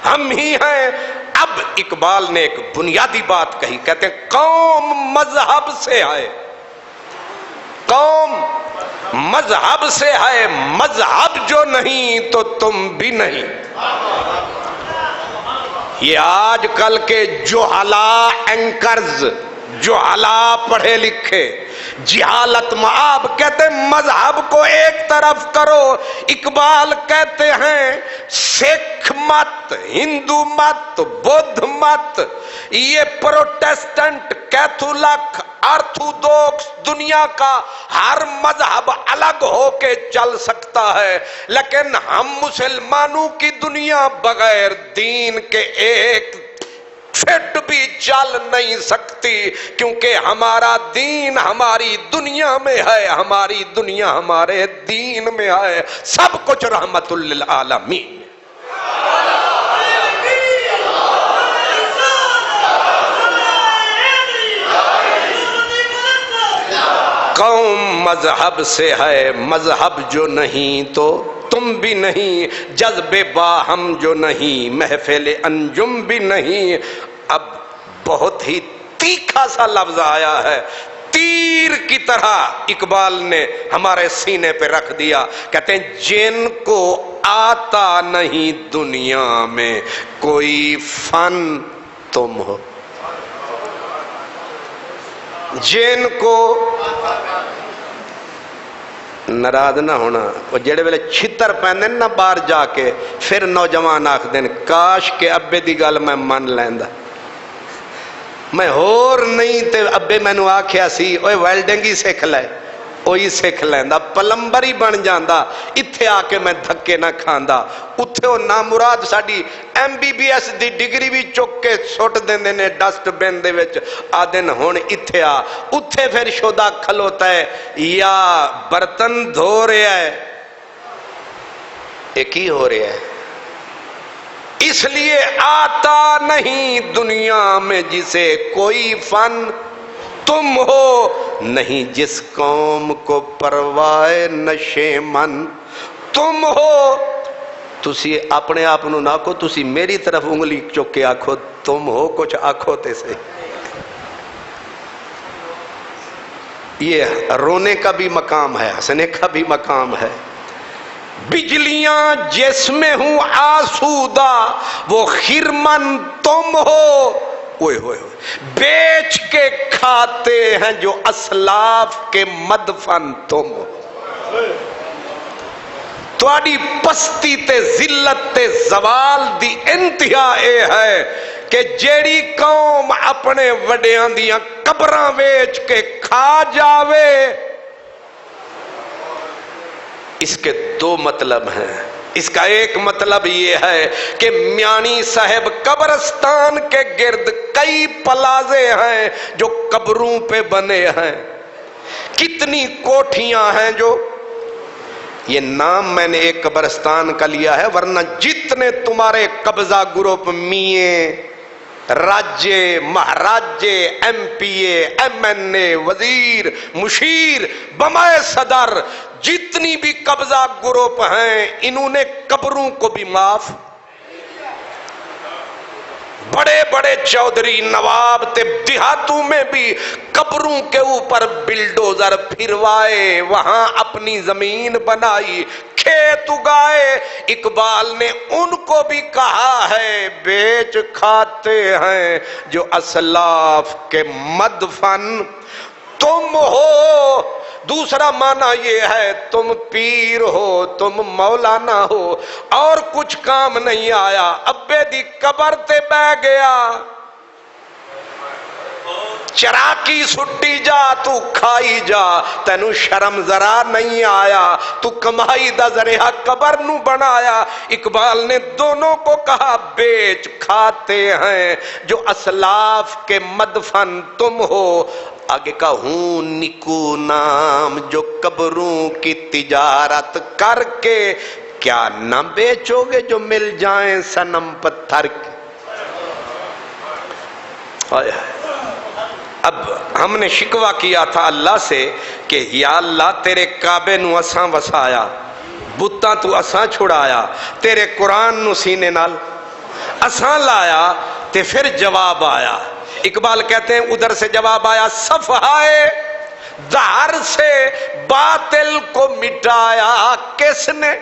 ہم ہی ہیں۔ اب اقبال نے ایک بنیادی بات کہی، کہتے ہیں قوم مذہب سے ہے، قوم مذہب سے ہے، مذہب جو نہیں تو تم بھی نہیں۔ یہ آج کل کے جہلا اینکرز، جہلا پڑھے لکھے، جہالت معاب کہتے ہیں مذہب کو ایک طرف کرو۔ اقبال کہتے ہیں سکھ مت، ہندو مت، بدھ مت، یہ پروٹیسٹنٹ، کیتھولک، آرتھوڈوکس، دنیا کا ہر مذہب الگ ہو کے چل سکتا ہے، لیکن ہم مسلمانوں کی دنیا بغیر دین کے ایک فٹ بھی چل نہیں سکتی، کیونکہ ہمارا دین ہماری دنیا میں ہے، ہماری دنیا ہمارے دین میں ہے، سب کچھ رحمت للعالمین۔ قوم مذہب سے ہے، مذہب جو نہیں تو تم بھی نہیں، جذب باہم جو نہیں، محفل انجم بھی نہیں۔ اب بہت ہی تیکھا سا لفظ آیا ہے، تیر کی طرح اقبال نے ہمارے سینے پہ رکھ دیا، کہتے ہیں جن کو آتا نہیں دنیا میں کوئی فن تم ہو، جن کو ناراض نہ ہونا، وہ جڑے ویلے چھتر پہنے نہ باہر جا کے پھر نوجوان آکھ دین کاش کے ابے دی گل میں من لیندا، میں ہور نہیں تے ابے میں نو آکھیا سی اوے ویلڈنگ ہی سکھ لے، اوہی سکھ لیندا، پلمبر ہی بن جاندا، اتھے آ کے میں دھکے نہ کھاندا۔ اتھے وہ نامراد ساڈی MBBS دی ڈگری بھی چک کے سٹ دیندے نے ڈسٹ بن دے وچ، آدن ہن اتھے آ، اتھے پھر شودا کھلوتا ہے یا برتن دھو رہا ہے، ایک ہی ہو رہا ہے، اس لیے آتا نہیں دنیا میں جسے کوئی فن، تم ہو نہیں جس قوم کو پرواہ نشے من، تم ہو، تسی اپنے آپ نو نہ کو، تسی میری طرف انگلی چک کے آکھو تم ہو، کچھ آکھو تے سے. یہ رونے کا بھی مقام ہے، ہنسنے کا بھی مقام ہے. بجلیاں جس میں ہوں آسودہ وہ خرمن تم ہو، اوئے ہوئے بیچ کے کھاتے ہیں جو اسلاف کے مدفن تم ہو. تواڈی پستی تے ذلت تے زوال دی انتہا اے ہے کہ جیڑی قوم اپنے وڈیاں دیاں قبراں ویچ کے کھا جاوے. اس کے دو مطلب ہیں. اس کا ایک مطلب یہ ہے کہ میانی صاحب قبرستان کے گرد کئی پلازے ہیں جو قبروں پہ بنے ہیں، کتنی کوٹھیاں ہیں جو، یہ نام میں نے ایک قبرستان کا لیا ہے، ورنہ جتنے تمہارے قبضہ گروپ میے، راجے، مہاراجے، ایم پی اے، ایم این اے، وزیر، مشیر، بمائے صدر، جتنی بھی قبضہ گروپ ہیں انہوں نے قبروں کو بھی معاف. بڑے بڑے چودھری نواب تے دیہاتوں میں بھی قبروں کے اوپر بلڈوزر پھروائے، وہاں اپنی زمین بنائی، کھیت اگائے. اقبال نے ان کو بھی کہا ہے بیچ کھاتے ہیں جو اسلاف کے مدفن تم ہو. دوسرا معنی یہ ہے تم پیر ہو، تم مولانا ہو، اور کچھ کام نہیں آیا، ابے دی قبر تے بہ گیا، چراکی سٹی جا تو کھائی جا، تینو شرم ذرا نہیں آیا، تو کمائی دا ذریعہ قبر نو بنایا. اقبال نے دونوں کو کہا بیچ کھاتے ہیں جو اسلاف کے مدفن تم ہو. آگے کا ہوں نکو نام جو قبروں کی تجارت کر کے، کیا نہ بیچو گے جو مل جائیں صنم پتھر کے. اب ہم نے شکوہ کیا تھا اللہ سے کہ یا اللہ تیرے کعبے نو اساں وسایا، بتاں تو اساں چھڑایا، تیرے قرآن نو سینے نال اساں لایا، تے پھر جواب آیا. اقبال کہتے ہیں ادھر سے جواب آیا، صفحائے دہر سے باطل کو مٹایا کس نے،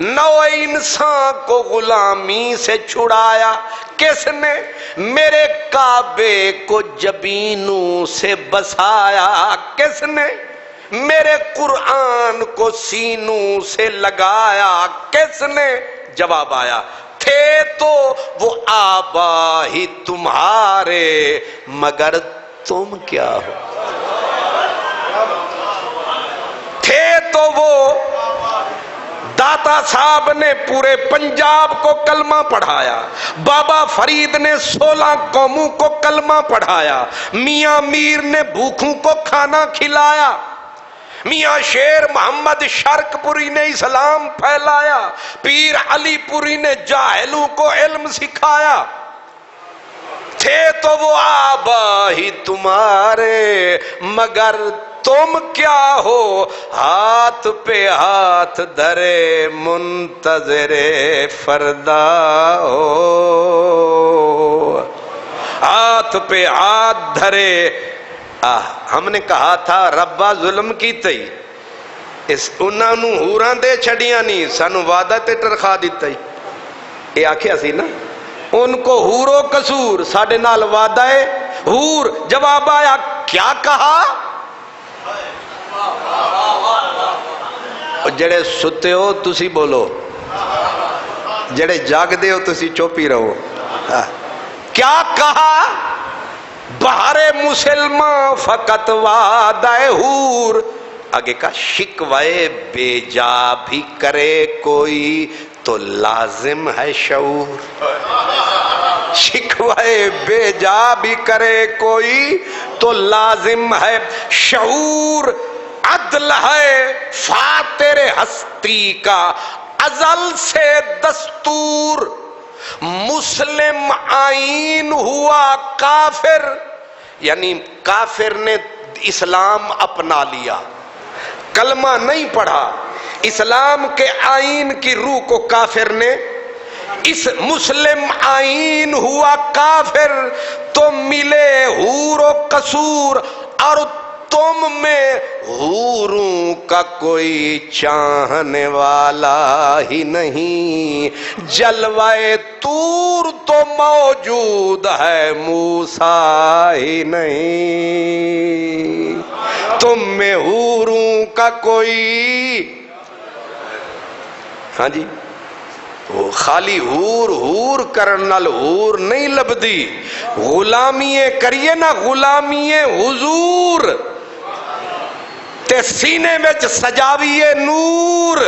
نو انسان کو غلامی سے چھڑایا کس نے، میرے کعبے کو جبینوں سے بسایا کس نے، میرے قرآن کو سینوں سے لگایا کس نے. جواب آیا تھے تو وہ آبا ہی تمہارے مگر تم کیا ہو. تھے تو وہ داتا صاحب نے پورے پنجاب کو کلمہ پڑھایا، بابا فرید نے 16 قوموں کو کلمہ پڑھایا، میاں میر نے بھوکھوں کو کھانا کھلایا، میاں شیر محمد شرک پوری نے اسلام پھیلایا، پیر علی پوری نے جاہلوں کو علم سکھایا. تھے تو وہ آبا ہی تمہارے مگر تم کیا ہو، ہاتھ پہ ہاتھ دھرے منتظر فردا ہو، ہاتھ پہ ہاتھ دھرے. ہم نے کہا تھا ربا ظلم کی تئی، اس انہاں نو ہوراں دے چھڑیاں نہیں، سانو وعدہ تے ترخا دیتا ہی. اے آکھیا سی نا ان کو ہورو قصور، ساڈے نال وعدہ ہے ہور. جواب آیا کیا کہا، جڑے ستے ہو تسی بولو، جڑے جاگ دے ہو تسی چوپی رہو. کیا کہا، بہر مسلمان فقط وعدہ ہور. آگے کا شکوائے بے جا بھی کرے کوئی تو لازم ہے شعور. شکوائے بے جا بھی کرے کوئی تو لازم ہے شعور. عدل ہے فاتر ہستی کا ازل سے دستور، مسلم آئین ہوا کافر، یعنی کافر نے اسلام اپنا لیا، کلمہ نہیں پڑھا، اسلام کے آئین کی روح کو کافر نے، اس مسلم آئین ہوا کافر تو ملے حور و قصور، اور تم میں حوروں کا کوئی چاہنے والا ہی نہیں، جلوہ طور تو موجود ہے موسیٰ ہی نہیں، تم میں حوروں کا کوئی، ہاں جی، وہ خالی حور حور کرن نال حور نہیں لبدی، غلامی کریے نا، غلامی حضور تے سینے وچ سجاویے نور،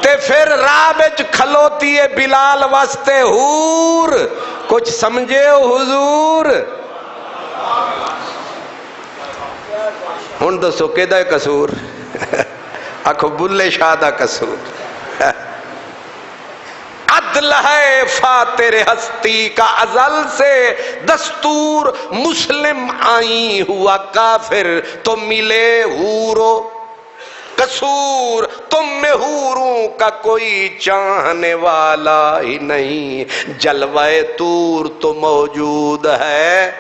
تے پھر راہ وچ کھلوتیے بلال واسطے حور، کچھ سمجھے ہو حضور؟ ہن دسو کیدا قصور؟ آکھو بلے شاہ دا قصور، عدل ہے فاتر ہستی کا ازل سے دستور، مسلم آئی ہوا کافر تو ملے حور و قصور، تم میں حوروں کا کوئی چاہنے والا ہی نہیں، جلوہ طور تو موجود ہے۔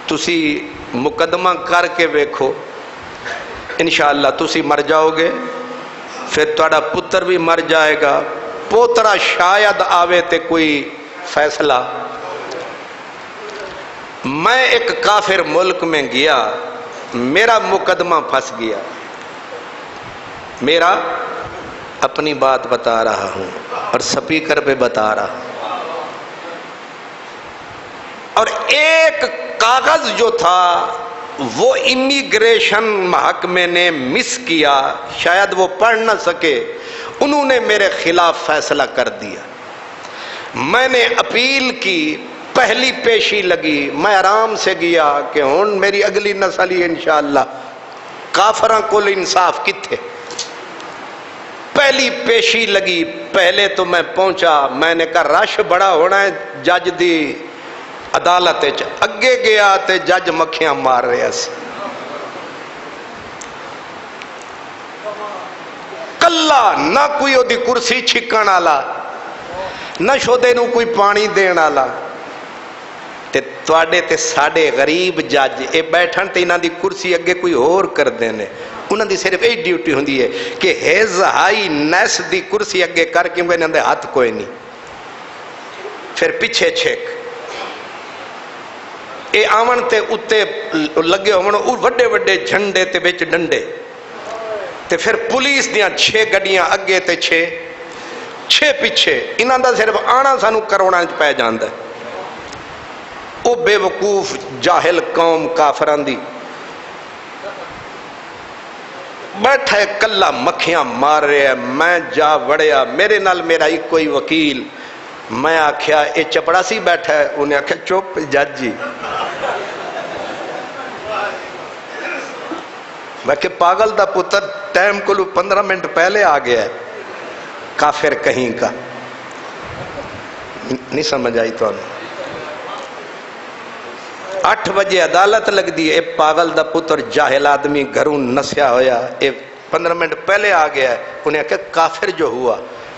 تسی مقدمہ کر کے ویکھو، انشاءاللہ تسی مر جاؤ گے، پھر تہاڈا پتر بھی مر جائے گا، پوترا شاید آوے تے کوئی فیصلہ۔ میں ایک کافر ملک میں گیا، میرا مقدمہ پھنس گیا، میرا اپنی بات بتا رہا ہوں اور سپیکر پہ بتا رہا ہوں، اور ایک کاغذ جو تھا وہ امیگریشن محکمے نے مس کیا، شاید وہ پڑھ نہ سکے، انہوں نے میرے خلاف فیصلہ کر دیا۔ میں نے اپیل کی، پہلی پیشی لگی، میں آرام سے گیا کہ ہن میری اگلی نسل ہی انشاءاللہ، کافراں کو انصاف کتھے۔ پہلی پیشی لگی، پہلے تو میں پہنچا، میں نے کہا رش بڑا ہونا ہے جج دی عدالت، اگے گیا تے جج مکھیاں مار رہا سی، کلا نہ کوئی او دی کرسی چھکن والا، نہ شودے نو کوئی پانی دین والا، تے تواڈے تے ساڈے غریب جج اے بیٹھن تے انہاں دی کرسی اگے کوئی اور کر دینے، انہاں دی صرف یہی ڈیوٹی ہوندی ہے کہ ہیز ہائی نیس دی کرسی اگے کر کے انہاں دے ہاتھ کوئی نہیں، پھر پیچھے چھک اے آون تے اتے لگے ہون وڈے وڈے جھنڈے تے وچ ڈنڈے، تے پھر پولیس دیاں 6 گڈیاں اگے تے 6 پیچھے، انہاں دا صرف آنا سانو کروڑاں وچ پے جاندا ہے۔ او بے وقوف جاہل قوم کافران دی بیٹھا ہے کلا مکھیاں مار رہے ہیں، میں جا وڑیا، میرے نال میرا ایک کوئی وکیل، میں آکھیا اے چپڑاسی بیٹھا ہے، انہیں آکھیا چپ جج جی، میں کہ پاگل دا پتر ٹائم کو 15 منٹ پہلے آ گیا ہے، کافر کہیں کا، نہیں سمجھ آئی تو 8 بجے عدالت لگ دی، اے پاگل دا پتر جاہل آدمی گھروں نسیا ہویا، اے 15 منٹ پہلے آ گیا ہے، انہیں کہ کافر جو ہوا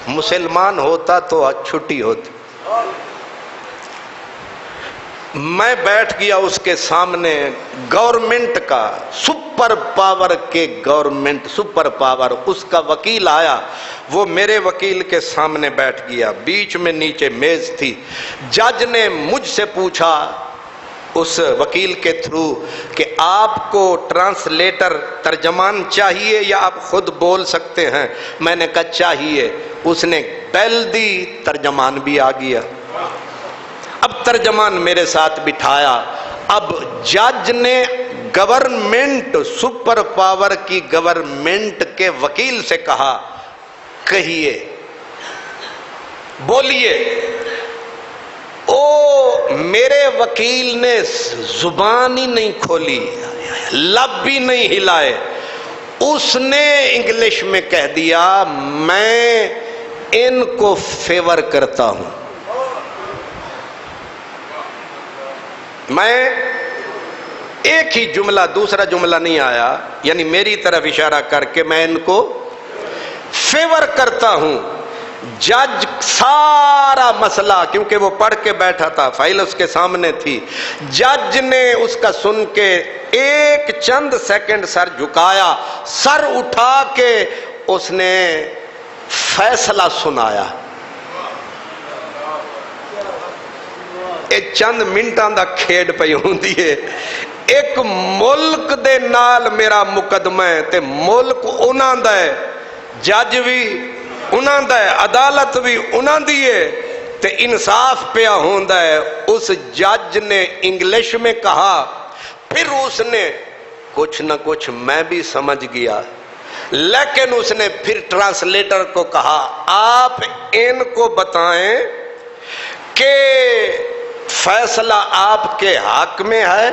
مسلمان ہوتا تو چھٹی ہوتی۔ میں بیٹھ گیا اس کے سامنے، گورنمنٹ کا سپر پاور کے گورنمنٹ سپر پاور، اس کا وکیل آیا، وہ میرے وکیل کے سامنے بیٹھ گیا، بیچ میں نیچے میز تھی، جج نے مجھ سے پوچھا اس وکیل کے تھرو کہ آپ کو ٹرانسلیٹر ترجمان چاہیے یا آپ خود بول سکتے ہیں؟ میں نے کہا چاہیے، اس نے بیل دی، ترجمان بھی آ گیا، اب ترجمان میرے ساتھ بٹھایا، اب جج نے گورنمنٹ سپر پاور کی گورنمنٹ کے وکیل سے کہا کہیے بولیے، او میرے وکیل نے زبان ہی نہیں کھولی، لب بھی نہیں ہلائے، اس نے انگلش میں کہہ دیا میں ان کو فیور کرتا ہوں، میں ایک ہی جملہ، دوسرا جملہ نہیں آیا، یعنی میری طرف اشارہ کر کے میں ان کو فیور کرتا ہوں۔ جج سارا مسئلہ، کیونکہ وہ پڑھ کے بیٹھا تھا، فائل اس کے سامنے تھی، جج نے اس کا سن کے ایک چند سیکنڈ سر جھکایا، سر اٹھا کے اس نے فیصلہ سنایا۔ ایک چند منٹاں دا کھیڈ پئی ہوندی ہے، ایک ملک دے نال میرا مقدمہ ہے تے ملک انہاں دا ہے، جج بھی انہاں دا ہے، عدالت بھی انہاں دی ہے تے انصاف پیا ہوندا ہے۔ اس جج نے انگلش میں کہا، پھر اس نے کچھ نہ کچھ میں بھی سمجھ گیا، لیکن اس نے پھر ٹرانسلیٹر کو کہا آپ ان کو بتائیں کہ فیصلہ آپ کے حق میں ہے۔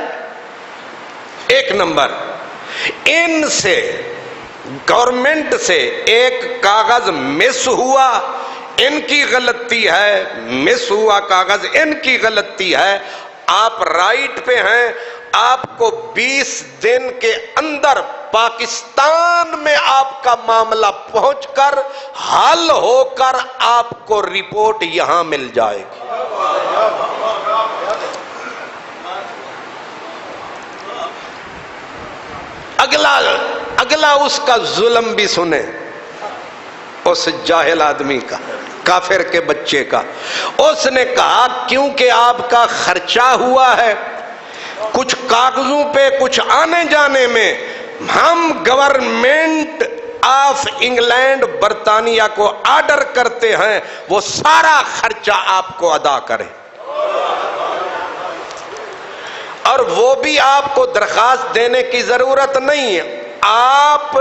ایک نمبر، ان سے گورنمنٹ سے ایک کاغذ مس ہوا، ان کی غلطی ہے، مس ہوا کاغذ ان کی غلطی ہے، آپ رائٹ پہ ہیں، آپ کو 20 دن کے اندر پاکستان میں آپ کا معاملہ پہنچ کر حل ہو کر آپ کو رپورٹ یہاں مل جائے گی۔ اگلا اس کا ظلم بھی سنے، اس جاہل آدمی کا، کافر کے بچے کا۔ اس نے کہا کیونکہ آپ کا خرچہ ہوا ہے کچھ کاغذوں پہ، کچھ آنے جانے میں، ہم گورنمنٹ آف انگلینڈ برطانیہ کو آرڈر کرتے ہیں وہ سارا خرچہ آپ کو ادا کرے، اور وہ بھی آپ کو درخواست دینے کی ضرورت نہیں ہے، آپ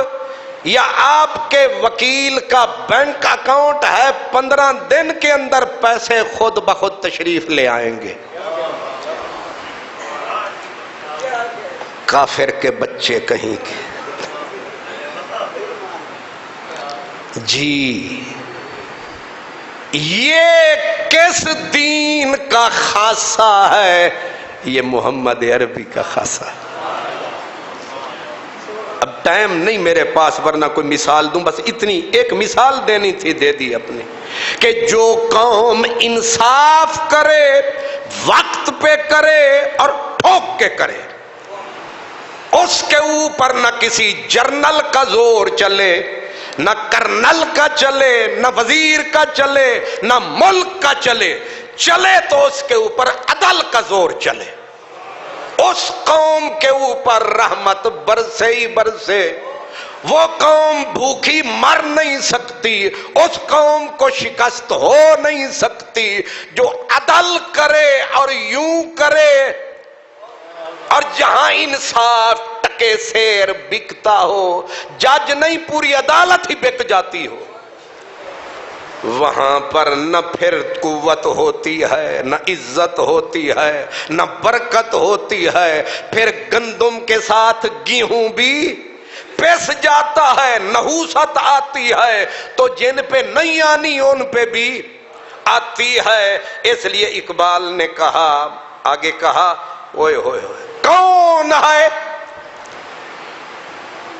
یا آپ کے وکیل کا بینک اکاؤنٹ ہے، 15 دن کے اندر پیسے خود بخود تشریف لے آئیں گے۔ کافر کے بچے کہیں کے، جی یہ کس دین کا خاصہ ہے؟ یہ محمد عربی کا خاصہ ہے۔ اب ٹائم نہیں میرے پاس، ورنہ کوئی مثال دوں، بس اتنی ایک مثال دینی تھی، دے دی اپنی، کہ جو قوم انصاف کرے، وقت پہ کرے اور ٹھوک کے کرے، اس کے اوپر نہ کسی جرنل کا زور چلے، نہ کرنل کا چلے، نہ وزیر کا چلے، نہ ملک کا چلے، چلے تو اس کے اوپر عدل کا زور چلے، اس قوم کے اوپر رحمت برسے ہی برسے، وہ قوم بھوکی مر نہیں سکتی، اس قوم کو شکست ہو نہیں سکتی جو عدل کرے اور یوں کرے، اور جہاں انصاف ٹکے سیر بکتا ہو، جج نہیں پوری عدالت ہی بک جاتی ہو، وہاں پر نہ پھر قوت ہوتی ہے، نہ عزت ہوتی ہے، نہ برکت ہوتی ہے، پھر گندم کے ساتھ گیہوں بھی پس جاتا ہے، نحوست آتی ہے، تو جن پہ نہیں آنی ان پہ بھی آتی ہے۔ اس لیے اقبال نے کہا، آگے کہا، اوئے ہوئے ہوئے کون ہے،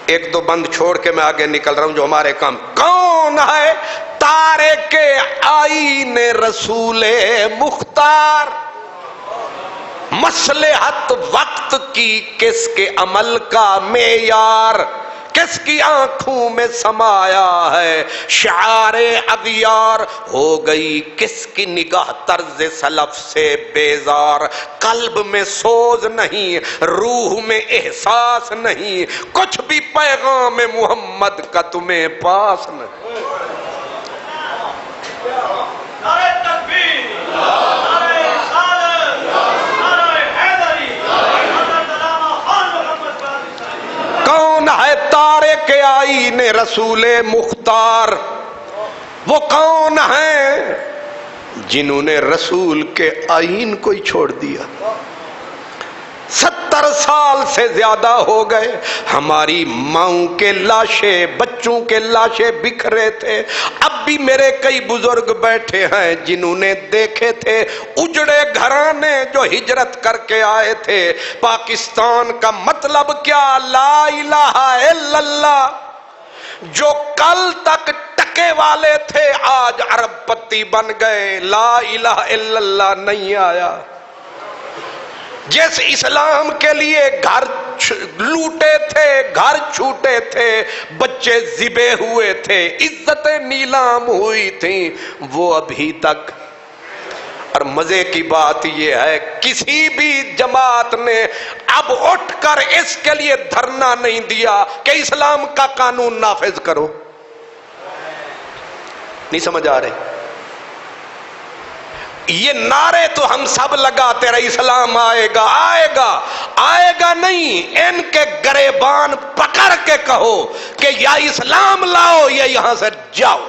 ایک دو بند چھوڑ کے میں آگے نکل رہا ہوں جو ہمارے کام، کون ہے تارک آئین رسول مختار، مصلحت وقت کی کس کے عمل کا معیار، کس کی آنکھوں میں سمایا ہے شعار اغیار، ہو گئی کس کی نگاہ طرز سلف سے بیزار، قلب میں سوز نہیں، روح میں احساس نہیں، کچھ بھی پیغام محمد کا تمہیں پاس نہیں۔
نعرہ تکبیر، نعرہ رسالت، نعرہ حیدری، حضرت علامہ خان محمد قادری۔
کون ہے تارک آئین رسول مختار؟ وہ کون ہیں جنہوں نے رسول کے آئین کو ہی چھوڑ دیا، 70 سال سے زیادہ ہو گئے، ہماری ماؤں کے لاشیں، بچوں کے لاشیں بکھرے تھے۔ اب بھی میرے کئی بزرگ بیٹھے ہیں جنہوں نے دیکھے تھے اجڑے گھرانے جو ہجرت کر کے آئے تھے۔ پاکستان کا مطلب کیا؟ لا الہ الا اللہ۔ جو کل تک ٹکے والے تھے آج ارب پتی بن گئے، لا الہ الا اللہ نہیں آیا۔ جس اسلام کے لیے گھر لوٹے تھے، گھر چھوٹے تھے، بچے ذبح ہوئے تھے، عزتیں نیلام ہوئی تھیں، وہ ابھی تک۔ اور مزے کی بات یہ ہے کسی بھی جماعت نے اب اٹھ کر اس کے لیے دھرنا نہیں دیا کہ اسلام کا قانون نافذ کرو۔ نہیں سمجھ آ رہے؟ یہ نعرے تو ہم سب لگاتے رہے، اسلام آئے گا آئے گا آئے گا نہیں، ان کے گریبان پکڑ کے کہو کہ یا اسلام لاؤ یا یہاں سے جاؤ۔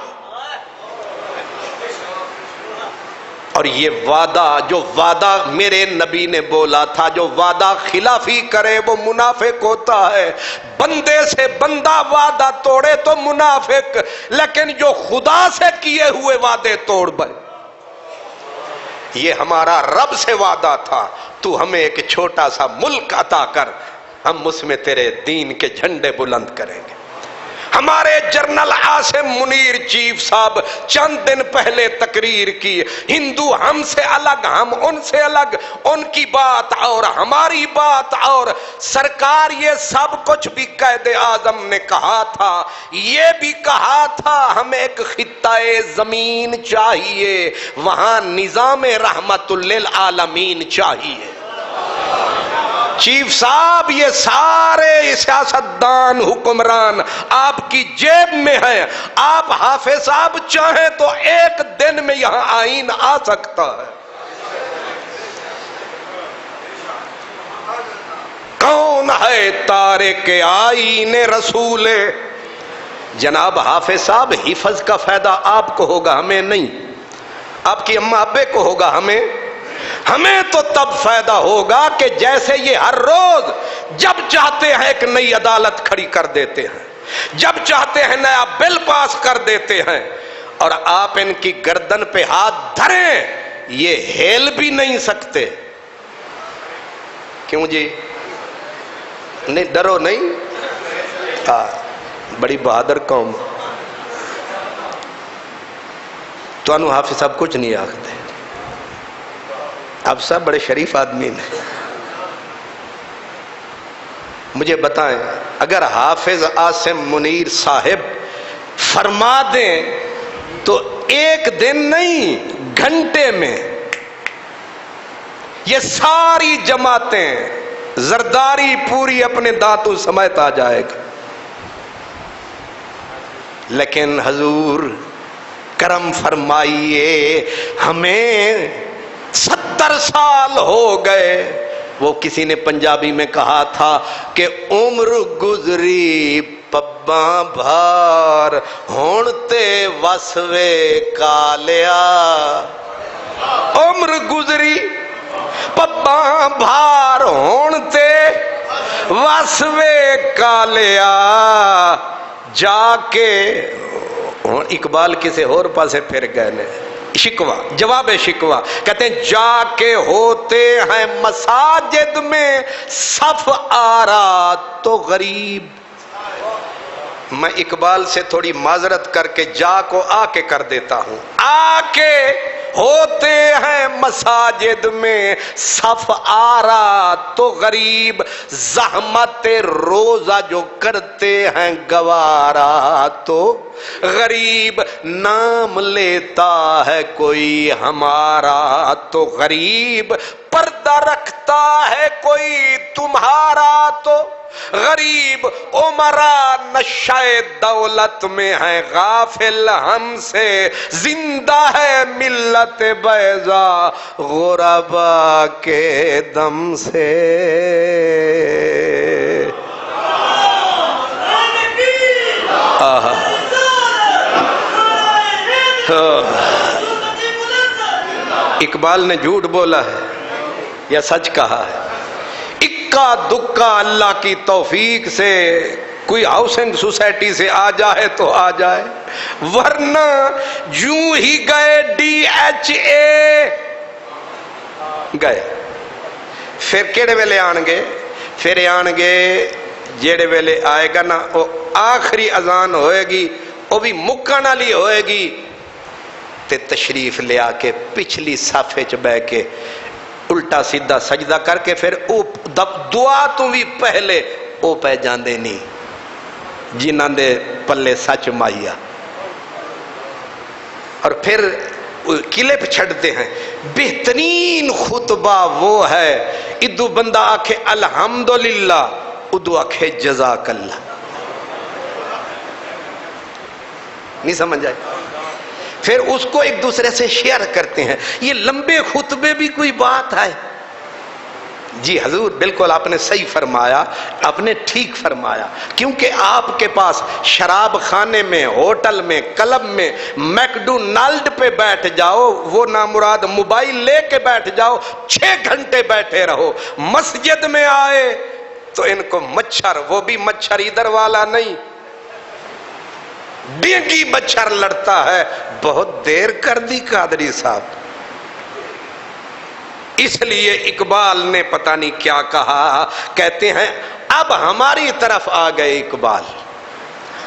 اور یہ وعدہ، جو وعدہ میرے نبی نے بولا تھا، جو وعدہ خلافی کرے وہ منافق ہوتا ہے۔ بندے سے بندہ وعدہ توڑے تو منافق، لیکن جو خدا سے کیے ہوئے وعدے توڑ بے، یہ ہمارا رب سے وعدہ تھا، تو ہمیں ایک چھوٹا سا ملک عطا کر، ہم اس میں تیرے دین کے جھنڈے بلند کریں گے۔ ہمارے جنرل عاصم منیر چیف صاحب چند دن پہلے تقریر کی، ہندو ہم سے الگ، ہم ان سے الگ، ان کی بات اور ہماری بات اور۔ سرکار یہ سب کچھ بھی قائد اعظم نے کہا تھا، یہ بھی کہا تھا ہمیں ایک خطہ زمین چاہیے، وہاں نظام رحمت للعالمین چاہیے۔ چیف صاحب یہ سارے سیاستدان حکمران آپ کی جیب میں ہیں، آپ حافظ صاحب چاہیں تو ایک دن میں یہاں آئین آ سکتا ہے۔ کون ہے تارک آئین رسول؟ جناب حافظ صاحب، حفظ کا فائدہ آپ کو ہوگا، ہمیں نہیں، آپ کی اماں ابے کو ہوگا، ہمیں تو تب فائدہ ہوگا کہ جیسے یہ ہر روز جب چاہتے ہیں ایک نئی عدالت کھڑی کر دیتے ہیں، جب چاہتے ہیں نیا بل پاس کر دیتے ہیں، اور آپ ان کی گردن پہ ہاتھ دھریں، یہ ہل بھی نہیں سکتے۔ کیوں جی؟ نہیں ڈرو نہیں، بڑی بہادر قوم۔ تو انو حافظ صاحب کچھ نہیں آکھتے، آپ سب بڑے شریف آدمی ہیں۔ مجھے بتائیں، اگر حافظ عاصم منیر صاحب فرما دیں تو ایک دن نہیں، گھنٹے میں یہ ساری جماعتیں، زرداری پوری اپنے دانتوں سمیت آ جائے گا۔ لیکن حضور کرم فرمائیے، ہمیں 70 سال ہو گئے۔ وہ کسی نے پنجابی میں کہا تھا کہ عمر گزری پباں بھار ہون تے وسوے کالیا، عمر گزری پباں بھار ہون تے وسوے کالیا، جا کے اقبال کسی اور پاسے پھر گئے نے، شکوہ، جواب شکوہ، کہتے ہیں جا کے ہوتے ہیں مساجد میں صف آرا تو غریب۔ میں اقبال سے تھوڑی معذرت کر کے جا کو آ کے کر دیتا ہوں، آ کے ہوتے ہیں مساجد میں صف آرا تو غریب، زحمت روزہ جو کرتے ہیں گوارا تو غریب، نام لیتا ہے کوئی ہمارا تو غریب، پردہ رکھتا ہے کوئی تمہارا تو غریب، عمرا نشہ دولت میں ہے غافل ہم سے، زندہ ہے ملت بیضا غربا کے دم سے۔ اقبال نے جھوٹ بولا ہے یا سچ کہا ہے؟ اکا دکا اللہ کی توفیق سے کوئی ہاؤسنگ سوسائٹی سے آ جائے تو آ جائے، ورنہ یوں ہی گئے DHA گئے، پھر کیڑے ویلے آن گے؟ پھر آن گے جیڑے ویلے آئے گا نا وہ آخری اذان ہوئے گی، وہ بھی مکن والی ہوئے گی، تے تشریف لے آ کے پچھلی صفحے چ بہ کے الٹا سیدھا سجدہ کر کے پھر دعا تو بھی پہلے او پہ جاندے نہیں جنہاں دے پلے سچ مائیا، اور پھر کلپ چھڑتے ہیں۔ بہترین خطبہ وہ ہے ادو بندہ آکھے الحمدللہ، ادو آکھے جزاک اللہ، نہیں سمجھ آئے؟ پھر اس کو ایک دوسرے سے شیئر کرتے ہیں۔ یہ لمبے خطبے بھی کوئی بات ہے؟ جی حضور بالکل آپ نے صحیح فرمایا، آپ نے ٹھیک فرمایا، کیونکہ آپ کے پاس شراب خانے میں، ہوٹل میں، کلب میں، میکڈونالڈ پہ بیٹھ جاؤ، وہ نامراد موبائل لے کے بیٹھ جاؤ، 6 گھنٹے بیٹھے رہو، مسجد میں آئے تو ان کو مچھر، وہ بھی مچھر ادھر والا نہیں، ڈینگی مچھر لڑتا ہے، بہت دیر کر دی قادری صاحب۔ اس لیے اقبال نے پتہ نہیں کیا کہا، کہتے ہیں اب ہماری طرف آ گئے اقبال،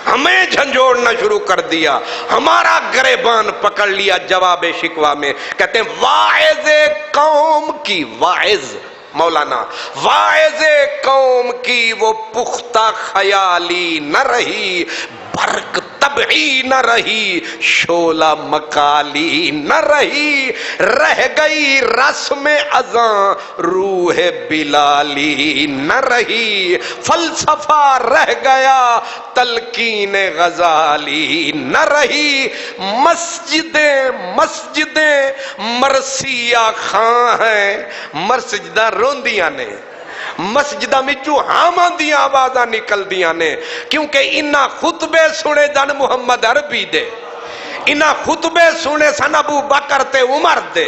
ہمیں جھنجھوڑنا شروع کر دیا، ہمارا گریبان پکڑ لیا جواب شکوہ میں۔ کہتے ہیں واعظ قوم کی، واعظ مولانا، واعظ قوم کی وہ پختہ خیالی نہ رہی، برق طبعی نہ رہی، شعلہ مکالی نہ رہی، رہ گئی رسم اذاں روح بلالی نہ رہی، فلسفہ رہ گیا تلقین غزالی نہ رہی، مسجدیں مرثیہ خاں ہیں، مسجدہ روندیاں نے، مسجدہ میں چوہاں دیاں آوازاں نکل دیاں نے، کیونکہ انہاں خطبے سنے جان محمد عربی دے، انہاں خطبے سنے سن ابو بکر تے عمر دے،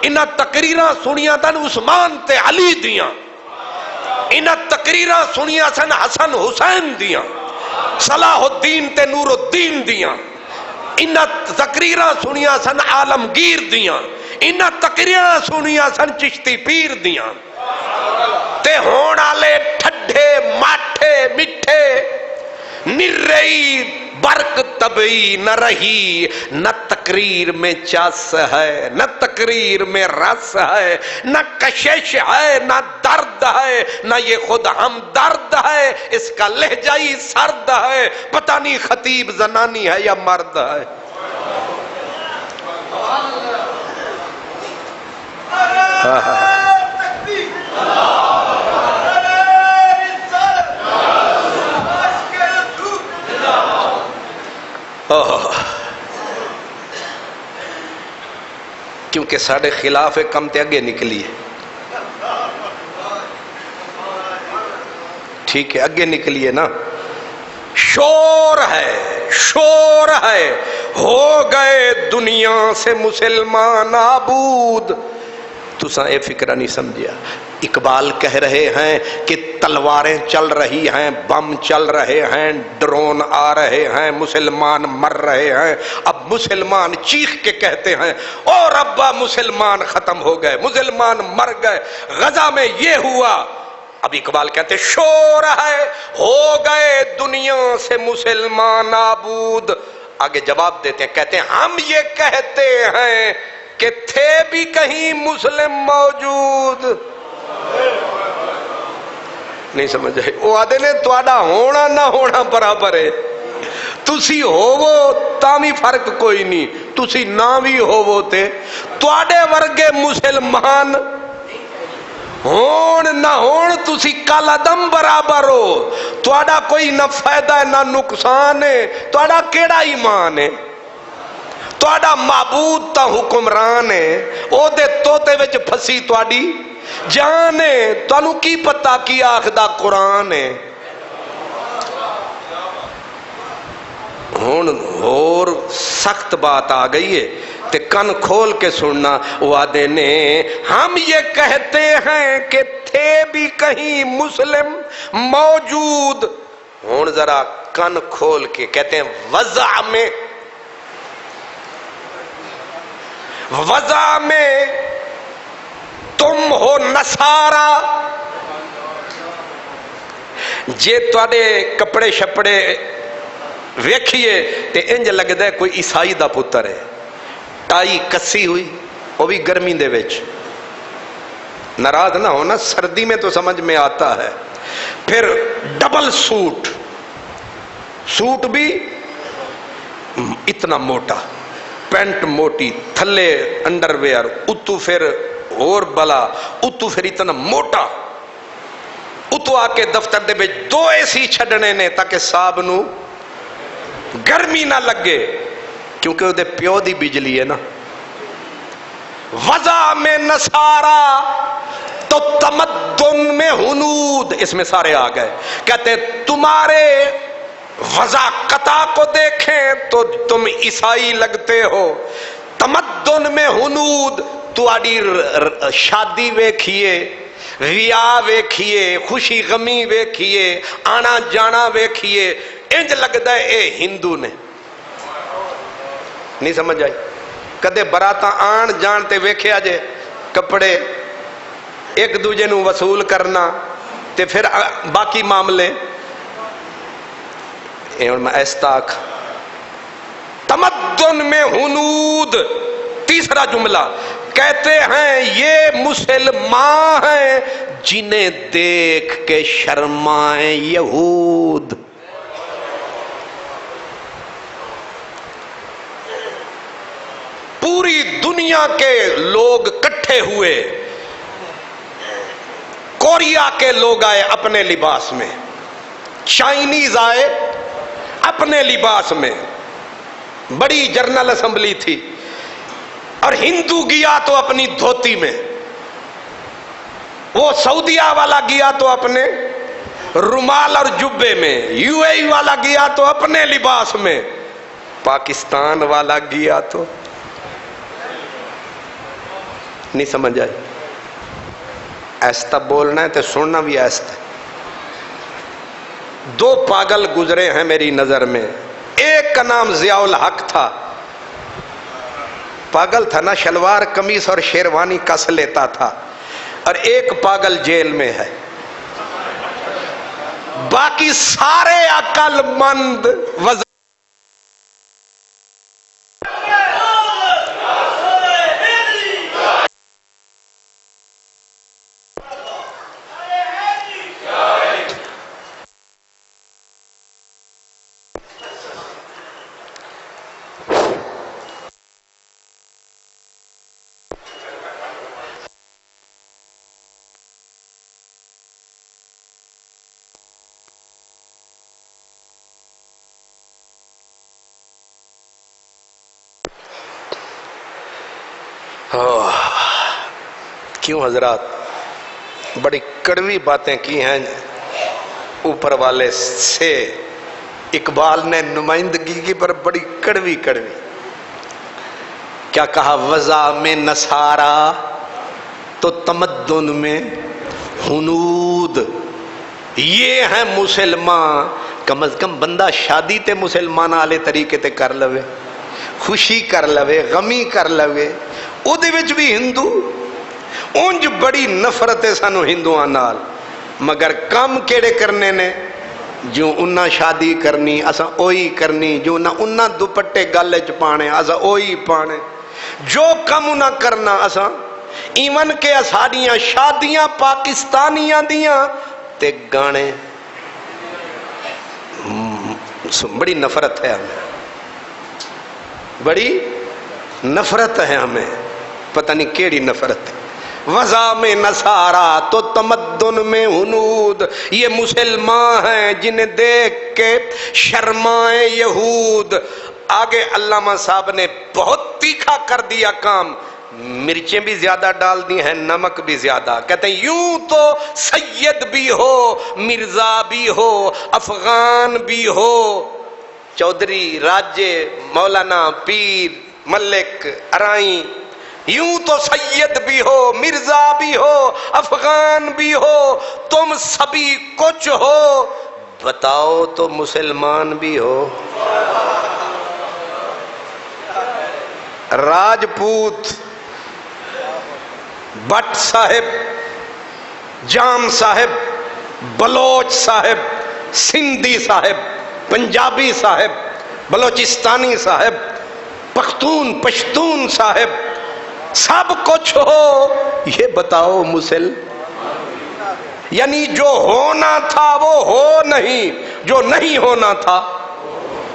انہاں تقریراں سنیاں تن عثمان تے علی دیاں، انہاں تقریراں سنیاں سن حسن حسین دیاں، صلاح الدین تے نور الدین دیاں، انہاں تقریراں سنیاں سن عالمگیر دیاں، انہاں تقریراں سنیاں سن چشتی پیر دیاں، تے ہون آلے ٹھڈے ماٹھے مٹھے، نرئی برق طبعی نہ رہی، نہ تقریر میں چس ہے، نہ تقریر میں رس ہے، نہ کشش ہے، نہ درد ہے، نہ یہ خود ہم درد ہے، اس کا لہجہ ہی سرد ہے، پتہ نہیں خطیب زنانی ہے یا مرد ہے۔ کیونکہ ساڑھے خلاف کم تے اگے نکلی ہے، ٹھیک ہے اگے نکلی ہے نا، شور ہے، ہو گئے دنیا سے مسلمان آبود۔ تساں اے فکرہ نہیں سمجھیا، اقبال کہہ رہے ہیں کہ تلواریں چل رہی ہیں، بم چل رہے ہیں، ڈرون آ رہے ہیں، مسلمان مر رہے ہیں، اب مسلمان چیخ کے کہتے ہیں او ربا مسلمان ختم ہو گئے، مسلمان مر گئے، غزہ میں یہ ہوا۔ اب اقبال کہتے ہیں شور ہے، ہو گئے دنیا سے مسلمان نابود۔ آگے جواب دیتے ہیں، کہتے ہیں ہم یہ کہتے ہیں کہ تھے بھی کہیں مسلم موجود۔ نہیں سمجھ آئی؟ وہ آدھے نے تواڈا ہونا نہ ہونا برابر ہے، تسی ہووو تامی فرق کوئی نہیں، تسی نہ بھی ہووو تے تواڈے ورگے مسلمان ہون نہ ہون تسی کل عدم برابر ہو، تواڈا کوئی نہ فائدہ ہے نہ نقصان ہے، تواڈا کیڑا ایمان ہے؟ تواڈا معبود تا حکمران ہے، او دے توتے وچ پھسی تواڈی جان ہے، تانوں کی پتہ کی آخدا قرآن ہے۔ ہن اور سخت بات آ گئی ہے، تے کن کھول کے سننا. وعدے نے ہم یہ کہتے ہیں کہ تھے بھی کہیں مسلم موجود. ہون ذرا کن کھول کے کہتے ہیں وضع میں تم ہو نصارا. جے تواڈے کپڑے شپڑے ویکھیے تے انج لگدا ہے کوئی عیسائی دا پتر ہے. ٹائی کسی ہوئی وہ بھی گرمی دے وچ. ناراض نہ ہونا، سردی میں تو سمجھ میں آتا ہے. پھر ڈبل سوٹ بھی اتنا موٹا، پینٹ موٹی، تھلے انڈر ویئر، اتو پھر اور بلا، اتو پھر اتنا موٹا. اتو آ کے دفتر دے وچ 2 AC چھڈنے نے تاکہ صاحب نو گرمی نہ لگے، کیونکہ وہ دے پیو دی بجلی ہے نا. وضع میں نصارا تو تمدن میں ہنود. اس میں سارے آ گئے. کہتے تمہارے وضاقتہ کو دیکھیں تو تم عیسائی لگتے ہو. تمدن میں ہنود، تواڈی شادی ویکھیے، ویاہ ویکھیے، خوشی غمی ویکھیے، آنا جانا ویکھیے، انج لگدا ہے اے ہندو نے. نہیں سمجھ آئی؟ کدے براتاں آن جان تے ویکھیا جے کپڑے ایک دوجے نو وصول کرنا تے پھر باقی معاملے. میں ایستاک تمدن میں ہنود. تیسرا جملہ کہتے ہیں یہ مسلمان ہیں جنہیں دیکھ کے شرمائیں یہود. پوری دنیا کے لوگ کٹھے ہوئے. کوریا کے لوگ آئے اپنے لباس میں، چائنیز آئے اپنے لباس میں، بڑی جنرل اسمبلی تھی، اور ہندو گیا تو اپنی دھوتی میں، وہ سعودیہ والا گیا تو اپنے رومال اور جبے میں، UAE والا گیا تو اپنے لباس میں، پاکستان والا گیا تو نہیں سمجھ آئی؟ ایسا بولنا ہے تو سننا بھی ایسا. 2 پاگل گزرے ہیں میری نظر میں. ایک کا نام ضیاء الحق تھا، پاگل تھا نا، شلوار قمیص اور شیروانی کس لیتا تھا. اور ایک پاگل جیل میں ہے. باقی سارے عقل مند کیوں حضرات بڑی کڑوی باتیں کی ہیں اوپر والے سے. اقبال نے نمائندگی کی پر بڑی کڑوی کیا کہا؟ وضع میں نصارا تو تمدن میں ہنود. یہ ہیں مسلمان. کم از کم بندہ شادی تے مسلمان آلے طریقے تے کر لوے، خوشی کر لوے، غمی کر لوے. او دے وچ بھی ہندو. اونج بڑی نفرت ہے سانو ہندوؤں نال، مگر کام کیڑے کرنے نے؟ جو انہاں شادی کرنی اساں اوہی کرنی، جو انہاں دوپٹے گل وچ پانے اساں اوہی پانے، جو کم انہاں کرنا اساں. ایون کہ ساڈیاں شادیاں پاکستانیاں دیاں تے گانے. بڑی نفرت ہے ہمیں، بڑی نفرت ہے ہمیں، پتہ نہیں کیڑی نفرت ہے. وضع میں نصارا تو تمدن میں ہنود. یہ مسلمان ہیں جنہیں دیکھ کے شرمائیں یہود. آگے علامہ صاحب نے بہت تیکھا کر دیا کام. مرچیں بھی زیادہ ڈال دی ہیں، نمک بھی زیادہ. کہتے ہیں یوں تو سید بھی ہو، مرزا بھی ہو، افغان بھی ہو، چودھری، راجے، مولانا، پیر، ملک ارائیں، یوں تو سید بھی ہو، مرزا بھی ہو، افغان بھی ہو، تم سبھی کچھ ہو، بتاؤ تو مسلمان بھی ہو؟ راجپوت، بٹ صاحب، جام صاحب، بلوچ صاحب، سندھی صاحب، پنجابی صاحب، بلوچستانی صاحب، پختون پشتون صاحب، سب کچھ ہو، یہ بتاؤ یعنی جو ہونا تھا وہ ہو نہیں، جو نہیں ہونا تھا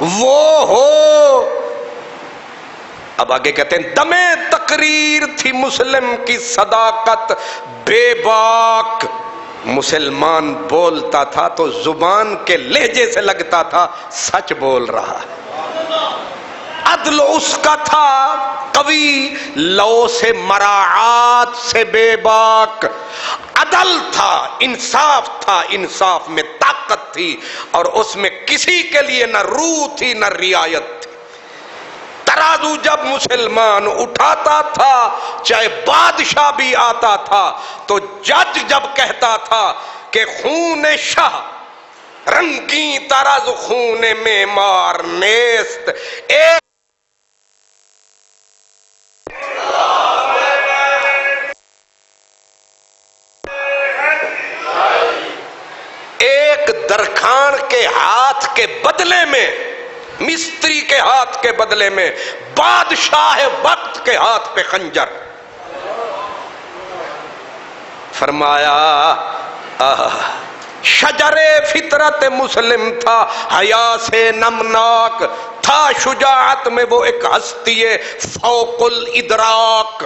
وہ ہو۔ اب آگے کہتے ہیں دمے تقریر تھی مسلم کی صداقت بے باک، مسلمان بولتا تھا تو زبان کے لہجے سے لگتا تھا سچ بول رہا ہے، عدل اس کا تھا قوی، لو سے مراعات سے بے باک، عدل تھا، انصاف تھا، انصاف میں طاقت تھی، اور اس میں کسی کے لیے نہ روح تھی نہ رعایت تھی۔ ترازو جب مسلمان اٹھاتا تھا، چاہے بادشاہ بھی آتا تھا، تو جج جب کہتا تھا کہ خون شاہ رنگی تراز خون معمار نیست، ایک درخان کے ہاتھ کے بدلے میں، مستری کے ہاتھ کے بدلے میں بادشاہ وقت کے ہاتھ پہ خنجر۔ فرمایا شجر فطرت مسلم تھا، حیا سے نمناک تھا، شجاعت میں وہ ایک ہستی فوق الادراک۔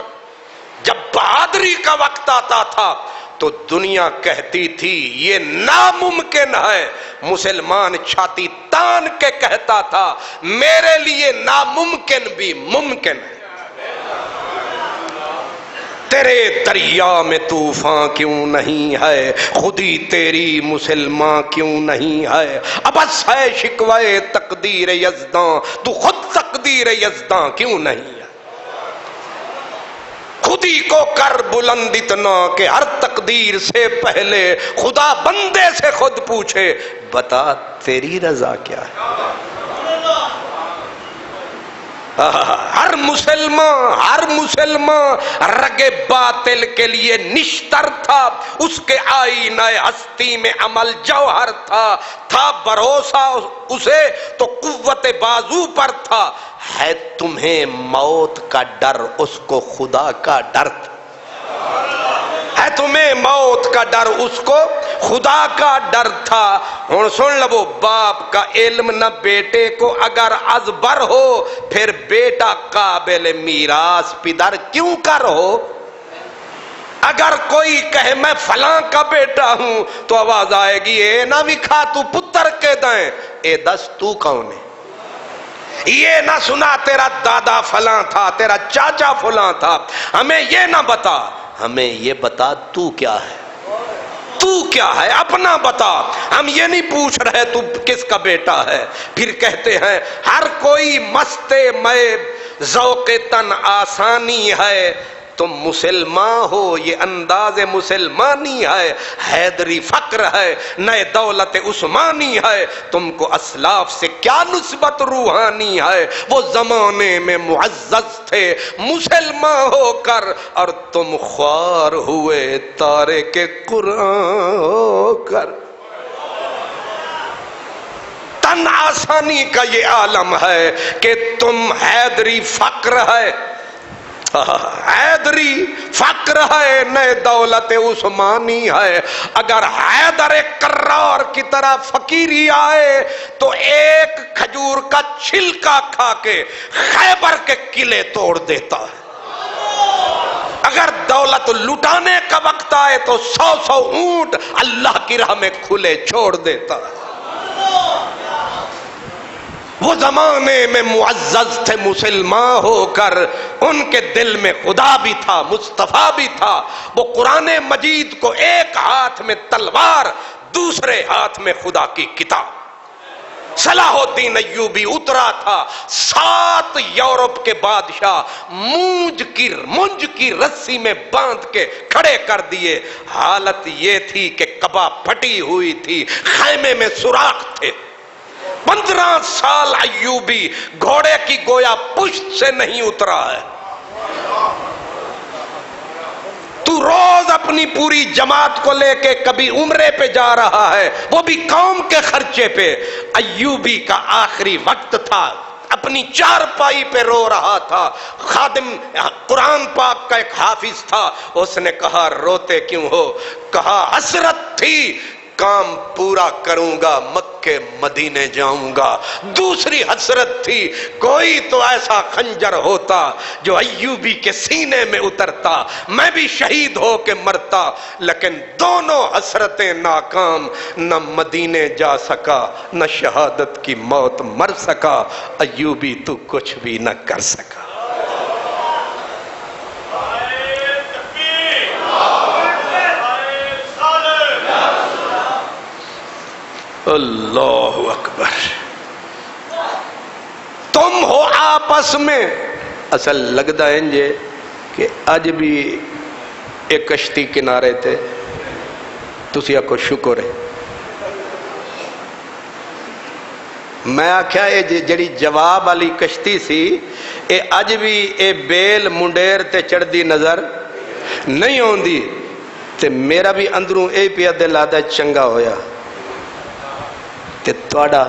جب بہادری کا وقت آتا تھا تو دنیا کہتی تھی یہ ناممکن ہے، مسلمان چھاتی تان کے کہتا تھا میرے لیے ناممکن بھی ممکن ہے۔ تیرے دریا میں طوفان کیوں نہیں ہے، خودی تیری مسلمان کیوں نہیں ہے، ابس ہے شکوہ تقدیر یزداں، تو خود تقدیر یزداں کیوں نہیں ہے۔ خودی کو کر بلند اتنا کہ ہر تقدیر سے پہلے خدا بندے سے خود پوچھے بتا تیری رضا کیا ہے۔ ہر مسلمان رگ باطل کے لیے نشتر تھا، اس کے آئینہ ہستی میں عمل جوہر تھا بھروسہ اسے تو قوت بازو پر تھا، ہے تمہیں موت کا ڈر اس کو خدا کا ڈر تھا، ہے تمہیں موت کا ڈر اس کو خدا کا ڈر تھا۔ ہن سن لو، باپ کا علم نہ بیٹے کو اگر ازبر ہو، پھر بیٹا قابل میراث پدر کیوں کر ہو۔ اگر کوئی کہے میں فلاں کا بیٹا ہوں تو آواز آئے گی اے نہ وکھا تو پتر کے دائیں، اے دس تو کون ہے، یہ نہ سنا تیرا دادا فلاں تھا، تیرا چاچا فلاں تھا، ہمیں یہ نہ بتا، ہمیں یہ بتا تو کیا ہے، تو کیا ہے اپنا بتا، ہم یہ نہیں پوچھ رہے تو کس کا بیٹا ہے۔ پھر کہتے ہیں ہر کوئی مست میں ذوق تن آسانی ہے، تم مسلمان ہو یہ انداز مسلمانی ہے، حیدری فقر ہے نئے دولت عثمانی ہے، تم کو اسلاف سے کیا نسبت روحانی ہے، وہ زمانے میں معزز تھے مسلمان ہو کر، اور تم خوار ہوئے تارے کے قرآن ہو کر۔ تن آسانی کا یہ عالم ہے کہ تم حیدری فقر ہے، حیدری فقر ہے نئے دولت عثمانی ہے، اگر حیدر کرار کی طرح فقیری آئے تو ایک کھجور کا چھلکا کھا کے خیبر کے قلعے توڑ دیتا ہے، اگر دولت لٹانے کا وقت آئے تو 100 اونٹ اللہ کی راہ میں کھلے چھوڑ دیتا ہے۔ وہ زمانے میں معزز تھے مسلمان ہو کر، ان کے دل میں خدا بھی تھا مصطفیٰ بھی تھا، وہ قرآن مجید کو ایک ہاتھ میں تلوار دوسرے ہاتھ میں خدا کی کتاب، صلاح الدین ایوبی اترا تھا، 7 یورپ کے بادشاہ مونج کی رسی میں باندھ کے کھڑے کر دیے۔ حالت یہ تھی کہ قبا پھٹی ہوئی تھی، خیمے میں سوراخ تھے۔ 15 سال ایوبی گھوڑے کی گویا پشت سے نہیں اترا ہے۔ تو روز اپنی پوری جماعت کو لے کے کبھی عمرے پہ جا رہا ہے، وہ بھی قوم کے خرچے پہ۔ ایوبی کا آخری وقت تھا، اپنی چارپائی پہ رو رہا تھا۔ خادم قرآن پاک کا ایک حافظ تھا، اس نے کہا روتے کیوں ہو؟ کہا حسرت تھی، کام پورا کروں گا، مکے مدینے جاؤں گا۔ دوسری حسرت تھی، کوئی تو ایسا خنجر ہوتا جو ایوبی کے سینے میں اترتا، میں بھی شہید ہو کے مرتا۔ لیکن دونوں حسرتیں ناکام، نہ مدینے جا سکا، نہ شہادت کی موت مر سکا۔ ایوبی تو کچھ بھی نہ کر سکا۔ اللہ اکبر۔ تم ہو آپس میں، اصل لگتا ہے انجے کہ اج بھی ایک کشتی کنارے تے تسی آکو شکر ہے۔ میں آکھیا اے جڑی جواب والی کشتی سی، اے اج بھی اے بیل منڈیر تے چڑھ دی نظر نہیں ہوندی، تے میرا بھی اندروں اے پیا دل آدھا چنگا ہویا تے توڑا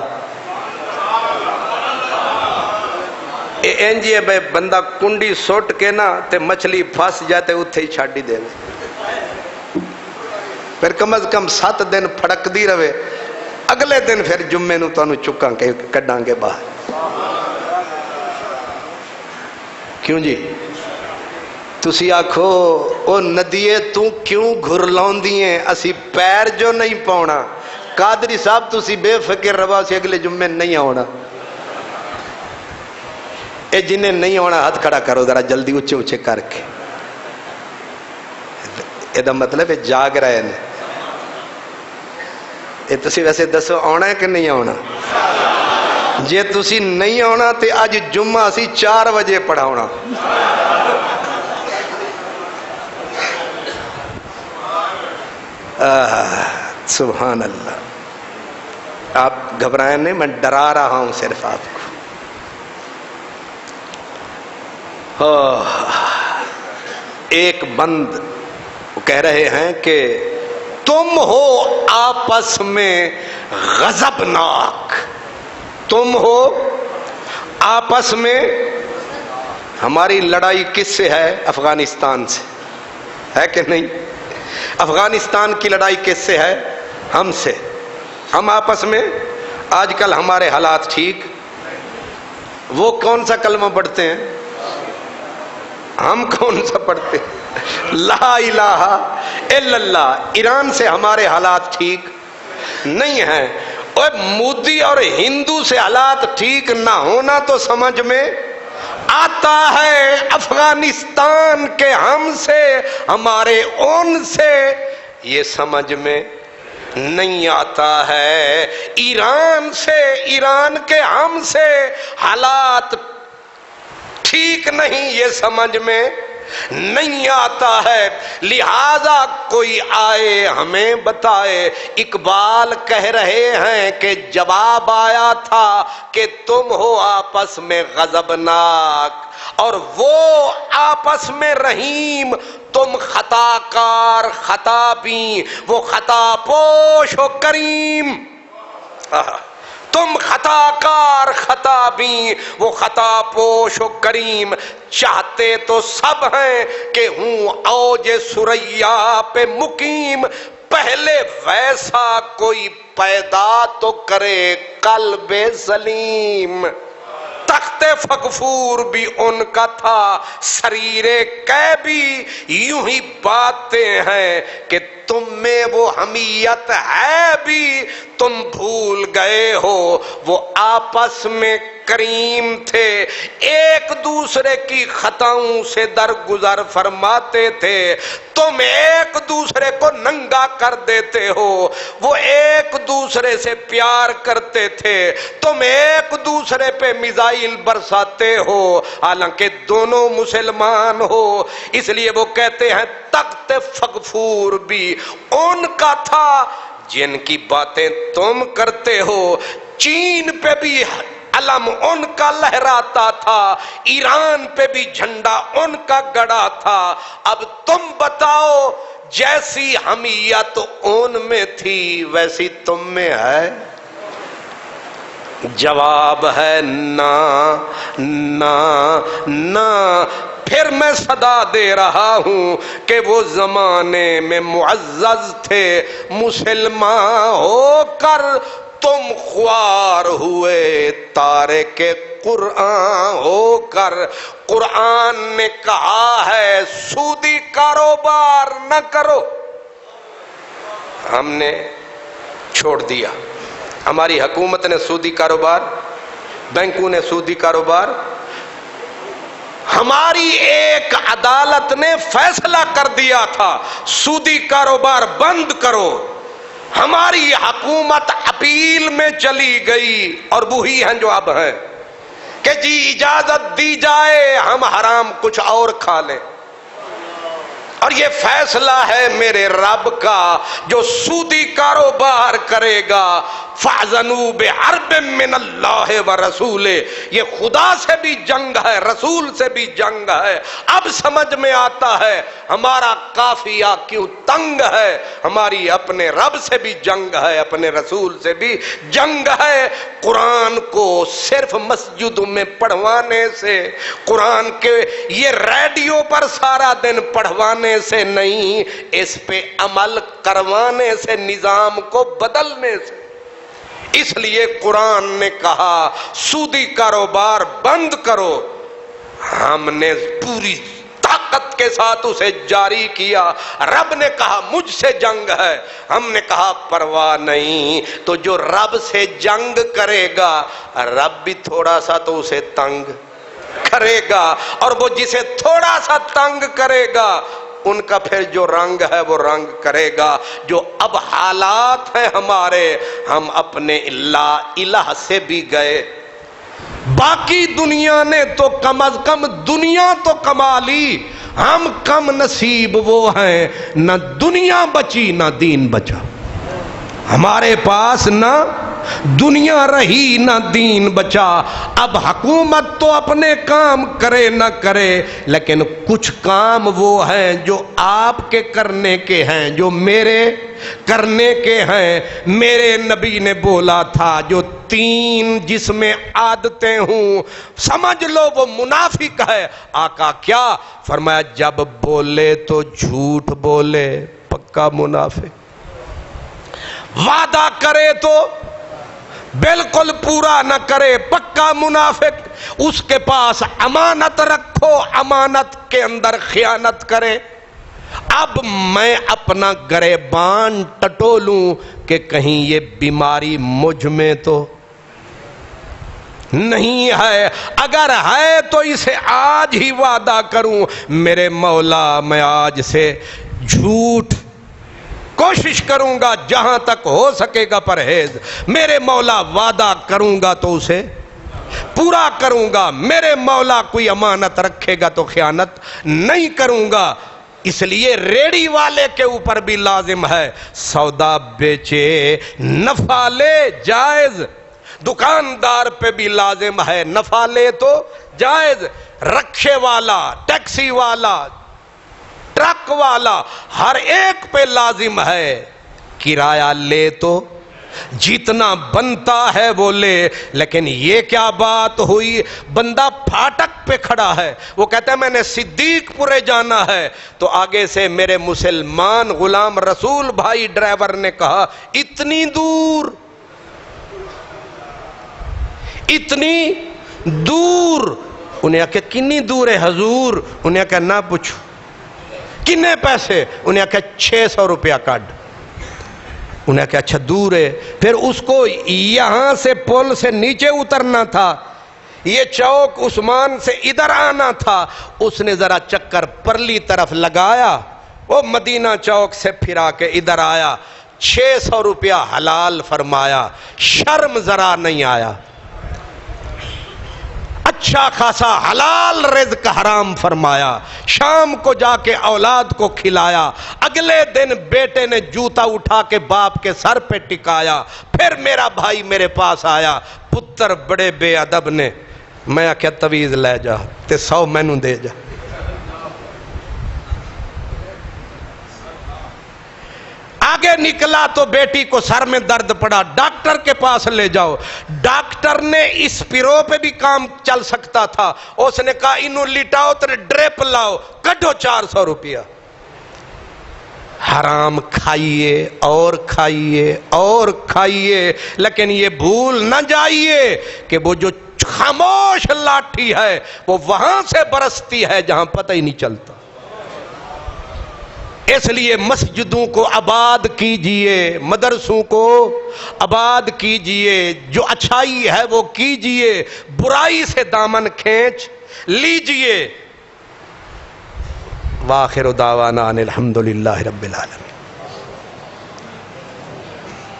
اینجی ہے بھئی بندہ کنڈی سوٹ کے نا تے مچھلی پھاس جاتے اتھے ہی چھاڑی دے پھر کم از کم 7 دن پھڑک دی رہے، اگلے دن پھر جمعے نو تو انہوں چکاں کے کڈاں گے باہر۔ کیوں جی؟ تسی آکھو او ندیے تو کیوں گھر لون دیئے، اسی پیر جو نہیں پاؤنا۔ قادری صاحب تسی بے فکر روا سے اگلے جمعے نہیں ہونا۔ اے جنہیں نہیں ہونا ہاتھ کھڑا کرو ذرا جلدی اچھے اچھے کر کے۔ اے دا مطلب ہے جاگ رہے ہیں۔ اے تسی ویسے دسو آنا ہے کہ نہیں آنا؟ جے تسی نہیں آنا تے آج جمعہ اسی 4 بجے پڑھا ہونا۔ سبحان اللہ۔ آپ گھبرائیں نہیں، میں ڈرا رہا ہوں صرف آپ کو۔ ایک بند کہہ رہے ہیں کہ تم ہو آپس میں غضبناک، تم ہو آپس میں۔ ہماری لڑائی کس سے ہے؟ افغانستان سے ہے کہ نہیں؟ افغانستان کی لڑائی کس سے ہے؟ ہم سے۔ ہم آپس میں آج کل ہمارے حالات ٹھیک، وہ کون سا کلمہ پڑھتے ہیں؟ ہم کون سا پڑھتے ہیں؟ لا الہ الا اللہ۔ ایران سے ہمارے حالات ٹھیک نہیں ہیں۔ اور مودی اور ہندو سے حالات ٹھیک نہ ہونا تو سمجھ میں آتا ہے، افغانستان کے ہم سے ہمارے ان سے یہ سمجھ میں نہیں آتا ہے۔ ایران سے، ایران کے ہم سے حالات ٹھیک نہیں، یہ سمجھ میں نہیں آتا ہے۔ لہذا کوئی آئے ہمیں بتائے۔ اقبال کہہ رہے ہیں کہ جواب آیا تھا کہ تم ہو آپس میں غضبناک اور وہ آپس میں رحیم، تم خطا کار خطا بین، وہ خطا پوش و کریم۔ تم خطا کار خطا بین، وہ خطا پوش و کریم۔ چاہتے تو سب ہیں کہ ہوں اوج ثریا پہ مقیم، پہلے ویسا کوئی پیدا تو کرے قلب سلیم۔ تخت فغفور بھی ان کا تھا، سریر کی بھی یوں ہی باتیں ہیں کہ تم میں وہ حمیت ہے بھی تم بھول گئے ہو، وہ آپس میں کریم تھے، ایک دوسرے کی خطاؤں سے درگزر فرماتے تھے، تم ایک دوسرے کو ننگا کر دیتے ہو، وہ ایک دوسرے سے پیار کرتے تھے، تم ایک دوسرے پہ میزائل برساتے ہو، حالانکہ دونوں مسلمان ہو۔ اس لیے وہ کہتے ہیں تخت فغفور بھی ان کا تھا جن کی باتیں تم کرتے ہو، چین پہ بھی علم ان کا لہراتا تھا، ایران پہ بھی جھنڈا ان کا گڑا تھا، اب تم بتاؤ جیسی حمیت ان میں تھی ویسی تم میں ہے؟ جواب ہے نا نا نا۔ پھر میں صدا دے رہا ہوں کہ وہ زمانے میں معزز تھے، مسلمان ہو کر تم خوار ہوئے، تارک قرآن ہو کر۔ قرآن نے کہا ہے سودی کاروبار نہ کرو، ہم نے چھوڑ دیا۔ ہماری حکومت نے سودی کاروبار، بینکوں نے سودی کاروبار، ہماری ایک عدالت نے فیصلہ کر دیا تھا سودی کاروبار بند کرو، ہماری حکومت اپیل میں چلی گئی اور وہی ہیں جو اب ہیں کہ جی اجازت دی جائے ہم حرام کچھ اور کھا لیں، اور یہ فیصلہ ہے میرے رب کا، جو سودی کاروبار کرے گا فَأْذَنُوا بِحَرْبٍ مِّنَ اللَّهِ وَرَسُولِهِ، یہ خدا سے بھی جنگ ہے، رسول سے بھی جنگ ہے۔ اب سمجھ میں آتا ہے ہمارا قافیہ کیوں تنگ ہے، ہماری اپنے رب سے بھی جنگ ہے، اپنے رسول سے بھی جنگ ہے۔ قرآن کو صرف مسجدوں میں پڑھوانے سے، قرآن کے یہ ریڈیو پر سارا دن پڑھوانے سے نہیں، اس پہ عمل کروانے سے، نظام کو بدلنے سے۔ اس لیے قرآن نے کہا سودی کاروبار بند کرو، ہم نے پوری طاقت کے ساتھ اسے جاری کیا۔ رب نے کہا مجھ سے جنگ ہے، ہم نے کہا پرواہ نہیں۔ تو جو رب سے جنگ کرے گا رب بھی تھوڑا سا تو اسے تنگ کرے گا، اور وہ جسے تھوڑا سا تنگ کرے گا ان کا پھر جو رنگ ہے وہ رنگ کرے گا۔ جو اب حالات ہیں ہمارے، ہم اپنے لا الہ سے بھی گئے، باقی دنیا نے تو کم از کم دنیا تو کما لی، ہم کم نصیب وہ ہیں نہ دنیا بچی نہ دین بچا، ہمارے پاس نہ دنیا رہی نہ دین بچا۔ اب حکومت تو اپنے کام کرے نہ کرے، لیکن کچھ کام وہ ہیں جو آپ کے کرنے کے ہیں، جو میرے کرنے کے ہیں۔ میرے نبی نے بولا تھا جو تین جس میں عادتیں ہوں سمجھ لو وہ منافق ہے۔ آقا کیا فرمایا؟ جب بولے تو جھوٹ بولے، پکا منافق، وعدہ کرے تو بالکل پورا نہ کرے، پکا منافق، اس کے پاس امانت رکھو، امانت کے اندر خیانت کرے۔ اب میں اپنا گریبان ٹٹولوں کہ کہیں یہ بیماری مجھ میں تو نہیں ہے، اگر ہے تو اسے آج ہی وعدہ کروں میرے مولا میں آج سے جھوٹ کوشش کروں گا، جہاں تک ہو سکے گا پرہیز، میرے مولا وعدہ کروں گا تو اسے پورا کروں گا، میرے مولا کوئی امانت رکھے گا تو خیانت نہیں کروں گا۔ اس لیے ریڑی والے کے اوپر بھی لازم ہے سودا بیچے نفع لے جائز، دکاندار پہ بھی لازم ہے نفع لے تو جائز، رکشے والا، ٹیکسی والا، ٹرک والا، ہر ایک پہ لازم ہے کرایہ لے تو جتنا بنتا ہے وہ لے۔ لیکن یہ کیا بات ہوئی، بندہ پھاٹک پہ کھڑا ہے، وہ کہتا ہے میں نے صدیق پورے جانا ہے، تو آگے سے میرے مسلمان غلام رسول بھائی ڈرائیور نے کہا اتنی دور، اتنی دور، انہیں کہا کنی دور ہے حضور، انہیں کہا نہ پوچھو، کنے پیسے؟ انہیں کہا 600 روپیہ کاٹ۔ انہیں کہا اچھا دور ہے، پھر اس کو یہاں سے پل سے نیچے اترنا تھا، یہ چوک عثمان سے ادھر آنا تھا، اس نے ذرا چکر پرلی طرف لگایا، وہ مدینہ چوک سے پھرا کے ادھر آیا، 600 روپیہ حلال فرمایا، شرم ذرا نہیں آیا، اچھا خاصا حلال رزق حرام فرمایا، شام کو جا کے اولاد کو کھلایا، اگلے دن بیٹے نے جوتا اٹھا کے باپ کے سر پہ ٹکایا، پھر میرا بھائی میرے پاس آیا، پتر بڑے بے ادب نے، میں کیا تویز لے جا تے 100 مینوں دے جا۔ آگے نکلا تو بیٹی کو سر میں درد پڑا، ڈاکٹر کے پاس لے جاؤ، ڈاکٹر نے اس پیرو پہ بھی کام چل سکتا تھا، اس نے کہا انہوں لٹاؤ تے ڈریپ لاؤ، کٹو 400 روپیہ۔ حرام کھائیے اور کھائیے اور کھائیے، لیکن یہ بھول نہ جائیے کہ وہ جو خاموش لاٹھی ہے وہ وہاں سے برستی ہے جہاں پتہ ہی نہیں چلتا۔ اس لیے مسجدوں کو آباد کیجئے، مدرسوں کو آباد کیجئے، جو اچھائی ہے وہ کیجئے، برائی سے دامن کھینچ لیجئے۔ وآخر دعوانا ان الحمدللہ رب العالمین۔